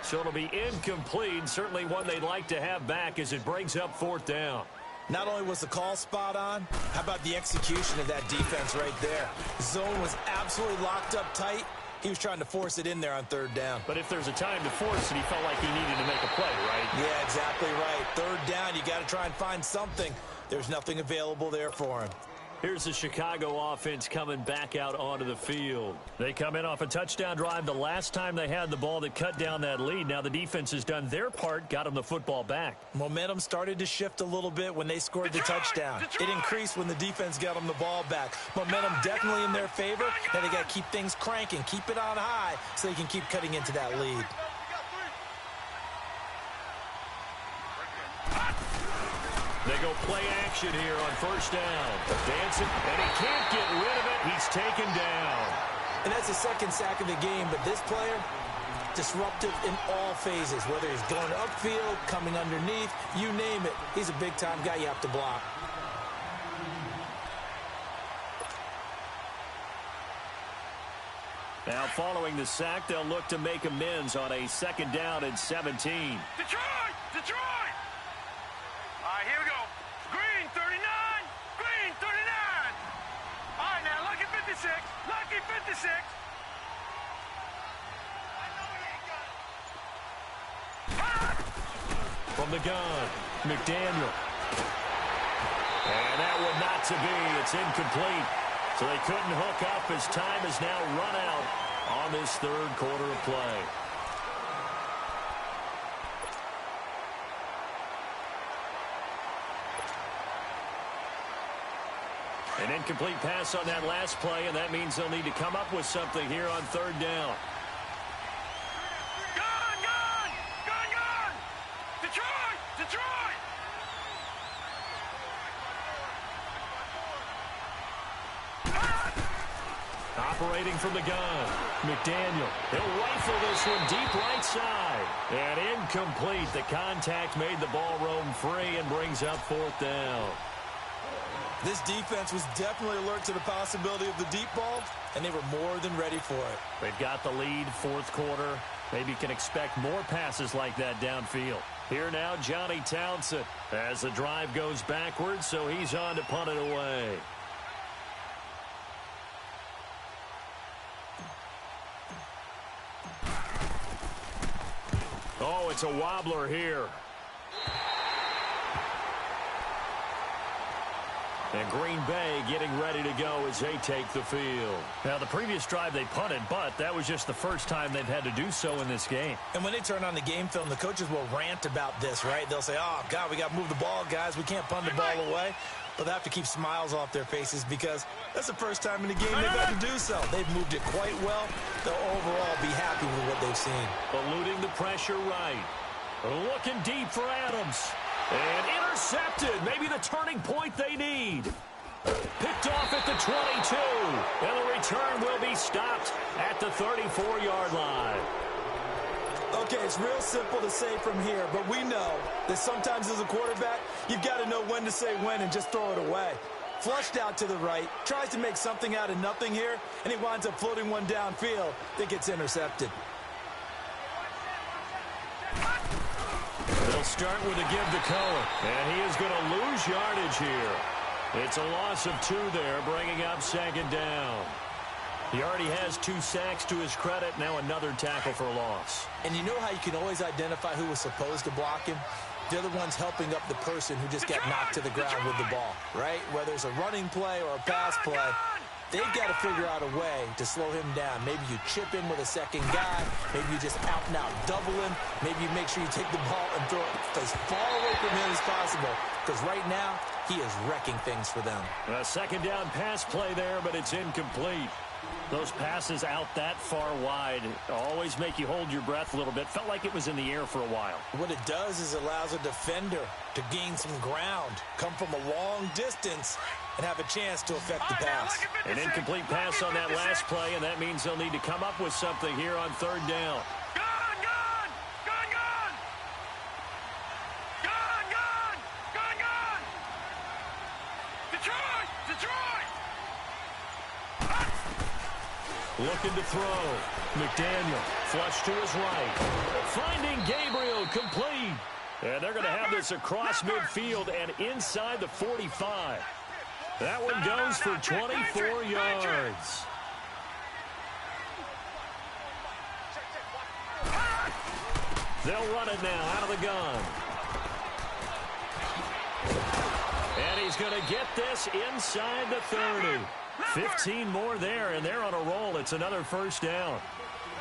[SPEAKER 3] So it'll be incomplete. Certainly one they'd like to have back as it brings up 4th down.
[SPEAKER 4] Not only was the call spot on, how about the execution of that defense right there? Zone was absolutely locked up tight. He was trying to force it in there on 3rd down.
[SPEAKER 3] But if there's a time to force it, he felt like he needed to make a play, right?
[SPEAKER 4] Yeah, exactly right. 3rd down, you got to try and find something. There's nothing available there for him.
[SPEAKER 3] Here's the Chicago offense coming back out onto the field. They come in off a touchdown drive the last time they had the ball that cut down that lead. Now the defense has done their part, got them the football back.
[SPEAKER 4] Momentum started to shift a little bit when they scored the touchdown. It increased when the defense got them the ball back. Momentum definitely in their favor. Now they got to keep things cranking, keep it on high so they can keep cutting into that lead.
[SPEAKER 3] They go play action here on 1st down. Dancing, and he can't get rid of it. He's taken down.
[SPEAKER 4] And that's the 2nd sack of the game, but this player, disruptive in all phases, whether he's going upfield, coming underneath, you name it. He's a big-time guy you have to block.
[SPEAKER 3] Now following the sack, they'll look to make amends on a 2nd down and 17.
[SPEAKER 5] Detroit! All right, here we go. Green, 39. Green, 39. All right, now, lucky 56. Lucky 56.
[SPEAKER 3] From the gun, McDaniel. And that one not to be. It's incomplete. So they couldn't hook up as time is now run out on this 3rd quarter of play. An incomplete pass on that last play, and that means they'll need to come up with something here on 3rd down.
[SPEAKER 5] Gun! Detroit!
[SPEAKER 3] Operating from the gun, McDaniel. He'll rifle this one deep right side. And incomplete. The contact made the ball roam free and brings up 4th down.
[SPEAKER 4] This defense was definitely alert to the possibility of the deep ball, and they were more than ready for it.
[SPEAKER 3] They've got the lead, 4th quarter. Maybe can expect more passes like that downfield. Here now, Johnny Townsend as the drive goes backwards, so he's on to punt it away. Oh, it's a wobbler here. And Green Bay getting ready to go as they take the field.
[SPEAKER 6] Now, the previous drive they punted, but that was just the first time they've had to do so in this game.
[SPEAKER 4] And when they turn on the game film, the coaches will rant about this, right? They'll say, oh, God, we got to move the ball, guys. We can't punt the ball away. But they have to keep smiles off their faces because that's the first time in the game they've had to do so. They've moved it quite well. They'll overall be happy with what they've seen.
[SPEAKER 3] Eluding the pressure right. Looking deep for Adams. And intercepted. Maybe the turning point they need. Picked off at the 22. And the return will be stopped at the 34-yard line.
[SPEAKER 4] Okay, it's real simple to say from here, but we know that sometimes as a quarterback, you've got to know when to say when and just throw it away. Flushed out to the right, tries to make something out of nothing here, and he winds up floating one downfield that gets intercepted.
[SPEAKER 3] They'll start with a give the color, and he is going to lose yardage here. It's a loss of 2 there, bringing up second down. He already has 2 sacks to his credit, now another tackle for a loss.
[SPEAKER 4] And you know how you can always identify who was supposed to block him? They're the ones helping up the person who just got knocked to the ground with the ball, right? Whether it's a running play or a pass play, they've got to figure out a way to slow him down. Maybe you chip in with a second guy. Maybe you just out-and-out double him. Maybe you make sure you take the ball and throw it as far away from him as possible. Because right now, he is wrecking things for them.
[SPEAKER 3] A second down pass play there, but it's incomplete.
[SPEAKER 6] Those passes out that far wide always make you hold your breath a little bit. Felt like it was in the air for a while.
[SPEAKER 4] What it does is it allows a defender to gain some ground, come from a long distance, and have a chance to affect the pass.
[SPEAKER 3] An incomplete pass on that last play, and that means they'll need to come up with something here on third down. Looking to throw. McDaniel, flush to his right. Finding Gabriel, complete. And they're going to have this across midfield and inside the 45. That one goes for 24 yards. They'll run it now out of the gun. And he's going to get this inside the 30. 15 more there, and they're on a roll. It's another first down.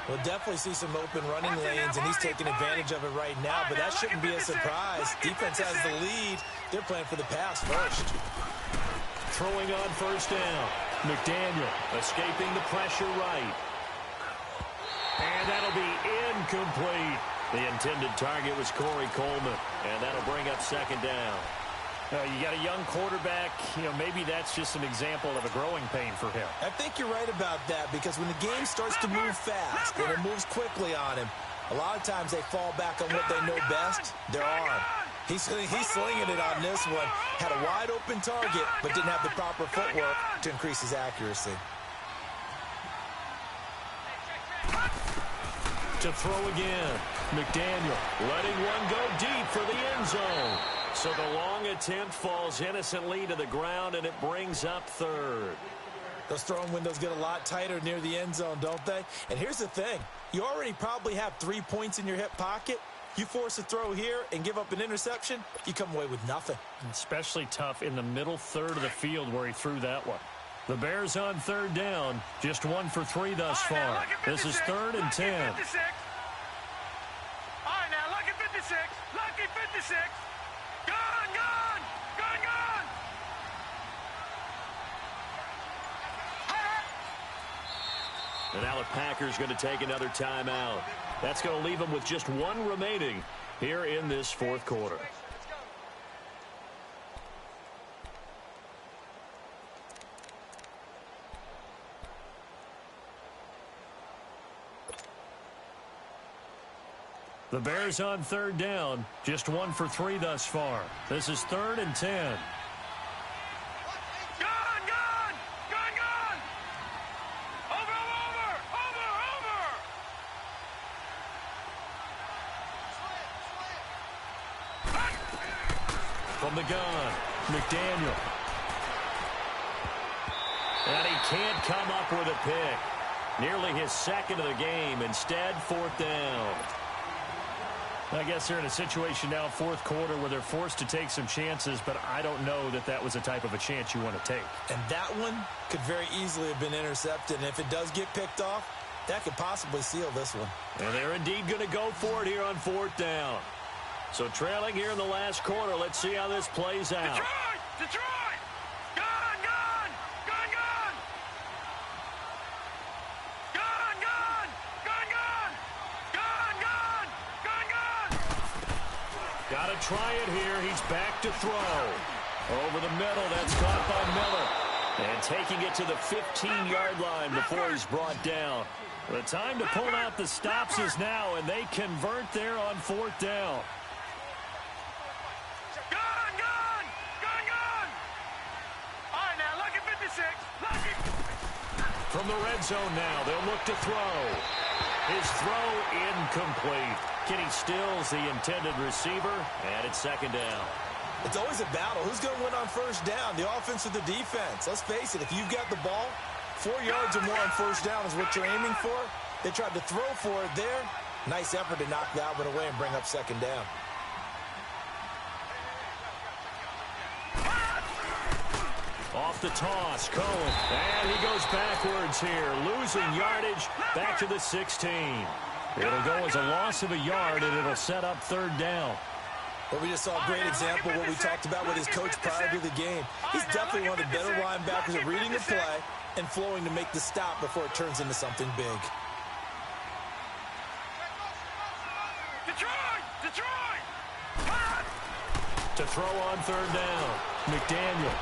[SPEAKER 4] We'll definitely see some open running lanes, and he's taking advantage of it right now, but that shouldn't be a surprise. Defense has the lead. They're playing for the pass first.
[SPEAKER 3] Throwing on first down. McDaniel escaping the pressure right. And that'll be incomplete. The intended target was Corey Coleman, and that'll bring up second down.
[SPEAKER 6] You got a young quarterback, maybe that's just an example of a growing pain for him.
[SPEAKER 4] I think you're right about that because when the game starts to move fast and it moves quickly on him, a lot of times they fall back on what they know best, their arm. He's slinging it on this one. Had a wide open target, but didn't have the proper footwork to increase his accuracy.
[SPEAKER 3] To throw again. McDaniel letting one go deep for the end zone. So the long attempt falls innocently to the ground, and it brings up third.
[SPEAKER 4] Those throwing windows get a lot tighter near the end zone, don't they? And here's the thing. You already probably have 3 points in your hip pocket. You force a throw here and give up an interception, you come away with nothing.
[SPEAKER 6] Especially tough in the middle third of the field where he threw that one.
[SPEAKER 3] The Bears on third down, just 1 for 3 thus far. This is 3rd and 10.
[SPEAKER 5] All right, now look at 56. Lucky 56. Gone!
[SPEAKER 3] And now the Packers going to take another timeout. That's going to leave them with just 1 remaining here in this fourth quarter. The Bears on third down, just 1 for 3 thus far. This is 3rd and 10. From the gun, McDaniel. And he can't come up with a pick. Nearly his second of the game. Instead, 4th down.
[SPEAKER 6] I guess they're in a situation now, fourth quarter, where they're forced to take some chances, but I don't know that that was the type of a chance you want to take.
[SPEAKER 4] And that one could very easily have been intercepted, and if it does get picked off, that could possibly seal this one.
[SPEAKER 6] And they're indeed going to go for it here on fourth down. So trailing here in the last quarter, let's see how this plays out.
[SPEAKER 5] Detroit! Detroit! Gun! Gun! Gun! Gun! Gun! Gun! Gun! Gun! Gun! Gun! Gun! Gun!
[SPEAKER 6] Got to try it here. He's back to throw. Over the middle, that's caught by Miller. And taking it to the 15-yard line before he's brought down. The time to pull out the stops is now, and they convert there on fourth down.
[SPEAKER 5] Gun! Gun! Gun! Gun! All right, now, lucky 56. Lucky.
[SPEAKER 6] From the red zone now, they'll look to throw. His throw incomplete. Kenny Stills, the intended receiver, and it's second down.
[SPEAKER 4] It's always a battle. Who's going to win on first down, the offense or the defense? Let's face it, if you've got the ball, 4 yards or more on first down is what you're aiming for. They tried to throw for it there. Nice effort to knock that one away and bring up second down.
[SPEAKER 6] Off the toss, Cohen, and he goes backwards here, losing yardage back to the 16. It'll go as a loss of a yard, and it'll set up third down.
[SPEAKER 4] Well, we just saw a great example of what we talked about with his coach prior to the game. He's definitely one of the better linebackers at reading the play and flowing to make the stop before it turns into something big.
[SPEAKER 5] Detroit! Detroit!
[SPEAKER 6] To throw on third down, McDaniel.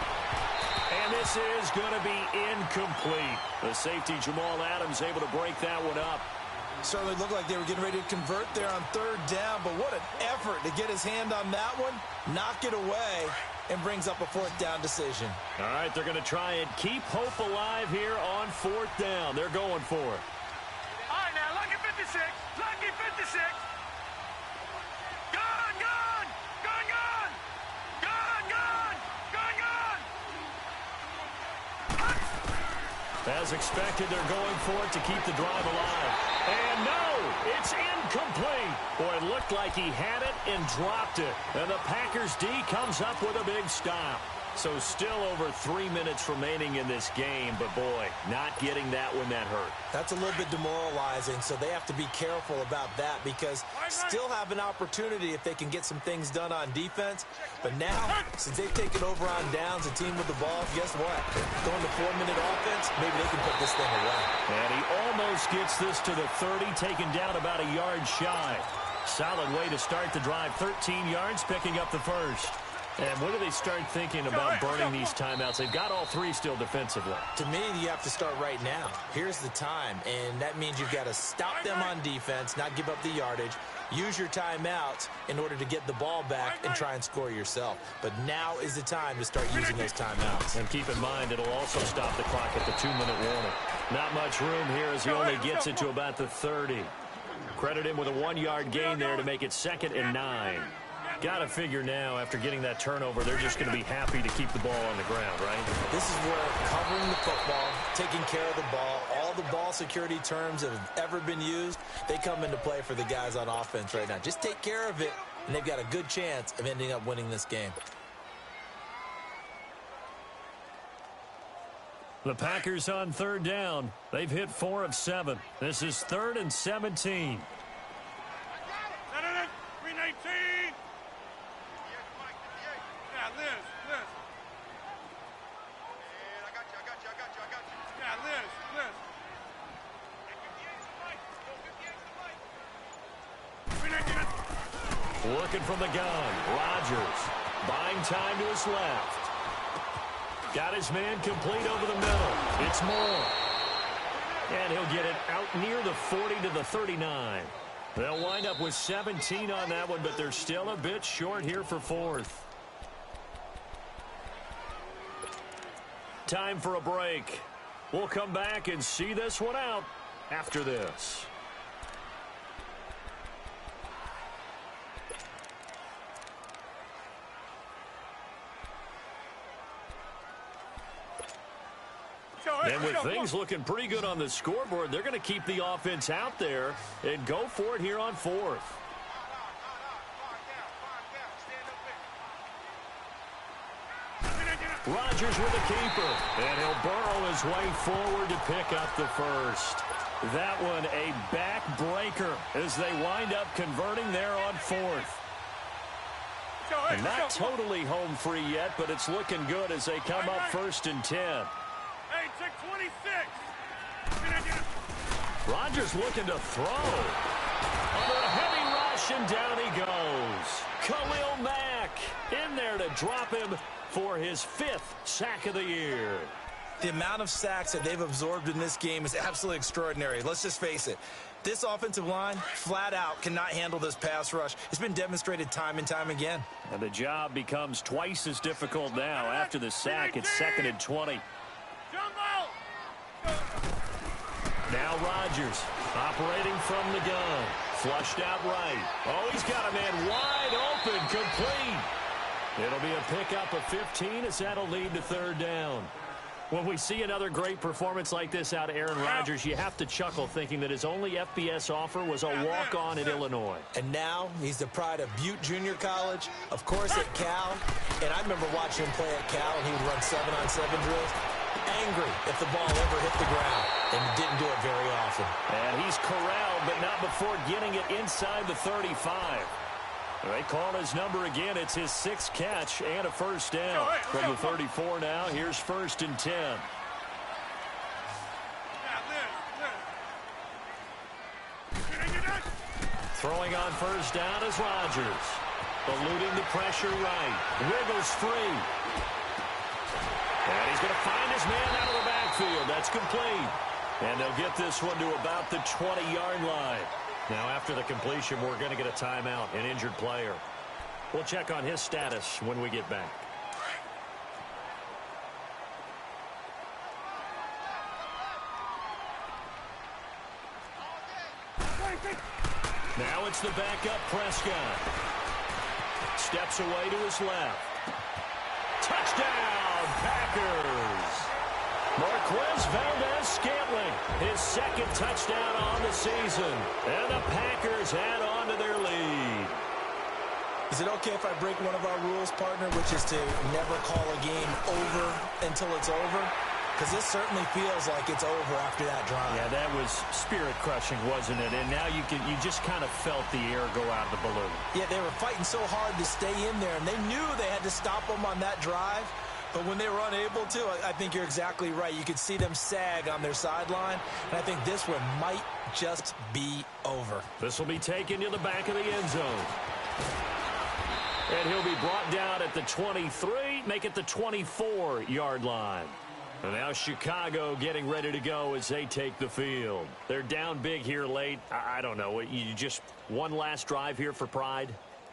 [SPEAKER 6] And this is going to be incomplete. The safety, Jamal Adams, able to break that one up.
[SPEAKER 4] Certainly looked like they were getting ready to convert there on third down, but what an effort to get his hand on that one, knock it away, and brings up a fourth down decision.
[SPEAKER 6] All right, they're going to try and keep hope alive here on fourth down. They're going for it.
[SPEAKER 5] All right, now, lucky 56. Lucky 56. Gun! Gun! Gun! Gun! Gun! Gun! Gun! Gun!
[SPEAKER 6] As expected, they're going for it to keep the drive alive. And no, it's incomplete. Boy, it looked like he had it and dropped it. And the Packers D comes up with a big stop. So still over 3 minutes remaining in this game, but boy, not getting that one that hurt.
[SPEAKER 4] That's a little bit demoralizing, so they have to be careful about that because still have an opportunity if they can get some things done on defense. But now, since they've taken over on downs, a team with the ball, guess what? Going to 4-minute offense, maybe they can put this thing away.
[SPEAKER 6] And he almost gets this to the 30, taken down about a yard shy. Solid way to start the drive, 13 yards, picking up the first. And when do they start thinking about burning these timeouts? They've got all three still defensively.
[SPEAKER 4] To me, you have to start right now. Here's the time, and that means you've got to stop them on defense, not give up the yardage, use your timeouts in order to get the ball back and try and score yourself. But now is the time to start using those timeouts.
[SPEAKER 6] And keep in mind, it'll also stop the clock at the 2-minute warning. Not much room here as he only gets it to about the 30. Credit him with a 1-yard gain there to make it 2nd and 9. Got to figure now, after getting that turnover, they're just going to be happy to keep the ball on the ground, right?
[SPEAKER 4] This is where covering the football, taking care of the ball, all the ball security terms that have ever been used, they come into play for the guys on offense right now. Just take care of it, and they've got a good chance of ending up winning this game.
[SPEAKER 6] The Packers on third down. They've hit 4 of 7. This is 3rd and 17. Working from the gun, Rodgers buying time to his left. Got his man complete over the middle. It's Moore. And he'll get it out near the 40 to the 39. They'll wind up with 17 on that one, but they're still a bit short here for 4th. Time for a break. We'll come back and see this one out after this. And with things looking pretty good on the scoreboard, they're going to keep the offense out there and go for it here on 4th.
[SPEAKER 3] Rodgers with the keeper. And he'll burrow his way forward to pick up the first. That one a backbreaker as they wind up converting there on fourth. Not totally home free yet, but it's looking good as they come up 1st and 10.
[SPEAKER 5] Hey, check 26.
[SPEAKER 3] Rodgers looking to throw. Under a heavy rush, and down he goes. Khalil Mack in there to drop him for his 5th sack of the year.
[SPEAKER 4] The amount of sacks that they've absorbed in this game is absolutely extraordinary. Let's just face it. This offensive line, flat out, cannot handle this pass rush. It's been demonstrated time and time again.
[SPEAKER 3] And the job becomes twice as difficult now. After the sack, it's 2nd and 20. Now Rodgers operating from the gun. Flushed out right. Oh, he's got a man wide open, complete. It'll be a pickup of 15 as that'll lead to 3rd down. When we see another great performance like this out of Aaron Rodgers, you have to chuckle thinking that his only FBS offer was a walk-on at Illinois.
[SPEAKER 4] And now he's the pride of Butte Junior College, of course at Cal. And I remember watching him play at Cal, and he would run 7-on-7 drills. Angry if the ball ever hit the ground, and he didn't do it very often.
[SPEAKER 3] And he's corralled, but not before getting it inside the 35. They call his number again. It's his 6th catch and a 1st down. From the 34 now, here's 1st and 10. Throwing on 1st down is Rodgers. Eluding the pressure right. Wiggles free. And he's going to find his man out of the backfield. That's complete. And they'll get this one to about the 20-yard line. Now, after the completion, we're going to get a timeout, an injured player. We'll check on his status when we get back. Now it's the backup Prescott. Steps away to his left. Touchdown, Packers! Marquez Valdez-Scantling, his 2nd touchdown on the season. And the Packers add on to their lead.
[SPEAKER 4] Is it okay if I break one of our rules, partner, which is to never call a game over until it's over? Because this certainly feels like it's over after that drive.
[SPEAKER 3] Yeah, that was spirit-crushing, wasn't it? And now you just kind of felt the air go out of the balloon.
[SPEAKER 4] Yeah, they were fighting so hard to stay in there, and they knew they had to stop them on that drive. But when they were unable to, I think you're exactly right. You could see them sag on their sideline, and I think this one might just be over.
[SPEAKER 3] This will be taken to the back of the end zone. And he'll be brought down at the 23, make it the 24-yard line. And now Chicago getting ready to go as they take the field. They're down big here late. I don't know. You just one last drive here for pride?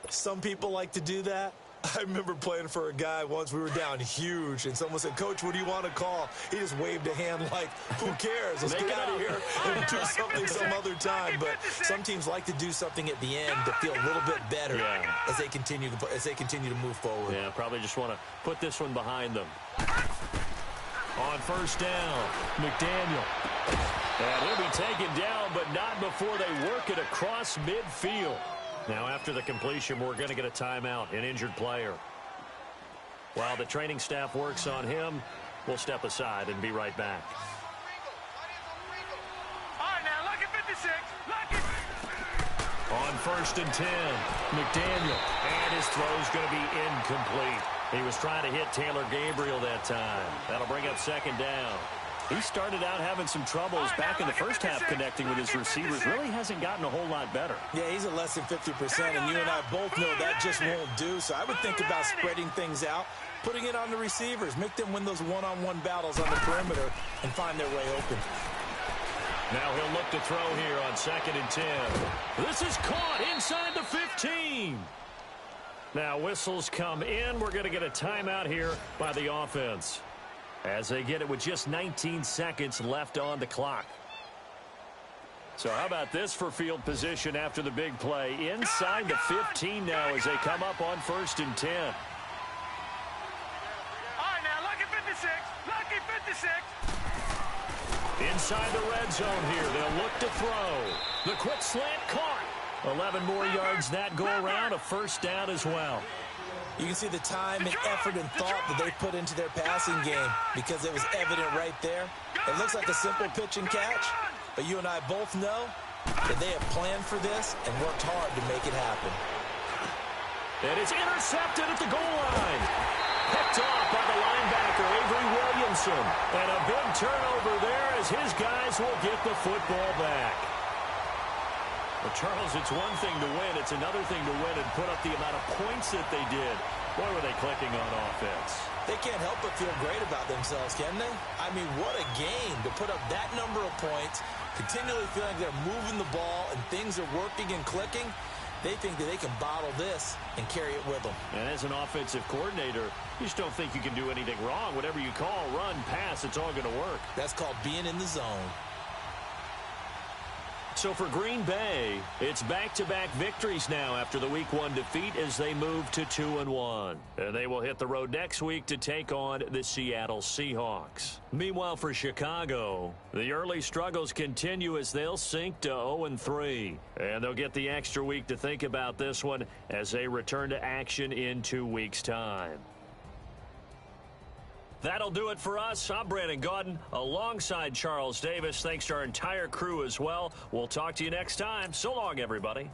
[SPEAKER 4] Some people like to do that. I remember playing for a guy once. We were down huge, and someone said, "Coach, what do you want to call?" He just waved a hand like, who cares? Let's get out of here and do something some other time. But some teams like to do something at the end to feel a little bit better as they continue to move forward.
[SPEAKER 3] Yeah, probably just want to put this one behind them. On 1st down, McDaniel. And he'll be taken down, but not before they work it across midfield. Now, after the completion, we're going to get a timeout, an injured player. While the training staff works on him, we'll step aside and be right back.
[SPEAKER 5] All right, now, look at 56. Look at...
[SPEAKER 3] On 1st and 10, McDaniel. And his throw's going to be incomplete. He was trying to hit Taylor Gabriel that time. That'll bring up 2nd down. He started out having some troubles back in the first half connecting with his receivers. Really hasn't gotten a whole lot better.
[SPEAKER 4] Yeah, he's at less than 50%, and you and I both know that just won't do. So I would think about spreading things out, putting it on the receivers, make them win those one-on-one battles on the perimeter, and find their way open.
[SPEAKER 3] Now he'll look to throw here on 2nd and 10. This is caught inside the 15. Now whistles come in. We're going to get a timeout here by the offense, as they get it with just 19 seconds left on the clock. So how about this for field position after the big play? Inside the 15 now as they come up on 1st and 10.
[SPEAKER 5] All right, now, look at 56. Look at 56.
[SPEAKER 3] Inside the red zone here. They'll look to throw. The quick slant caught. 11 more yards that go around. A 1st down as well.
[SPEAKER 4] You can see the time and effort and thought that they put into their passing game because it was evident right there. It looks like a simple pitch and catch, but you and I both know that they have planned for this and worked hard to make it happen.
[SPEAKER 3] And it's intercepted at the goal line. Picked off by the linebacker, Avery Williamson. And a big turnover there as his guys will get the football back. Well, Charles, it's one thing to win. It's another thing to win and put up the amount of points that they did. Boy, were they clicking on offense.
[SPEAKER 4] They can't help but feel great about themselves, can they? I mean, what a game to put up that number of points, continually feeling like they're moving the ball and things are working and clicking. They think that they can bottle this and carry it with them. And
[SPEAKER 3] as an offensive coordinator, you just don't think you can do anything wrong. Whatever you call, run, pass, it's all going to work.
[SPEAKER 4] That's called being in the zone.
[SPEAKER 3] So for Green Bay, it's back-to-back victories now after the Week 1 defeat as they move to 2-1. And they will hit the road next week to take on the Seattle Seahawks. Meanwhile, for Chicago, the early struggles continue as they'll sink to 0-3. And they'll get the extra week to think about this one as they return to action in 2 weeks' time. That'll do it for us. I'm Brandon Gaudin alongside Charles Davis. Thanks to our entire crew as well. We'll talk to you next time. So long, everybody.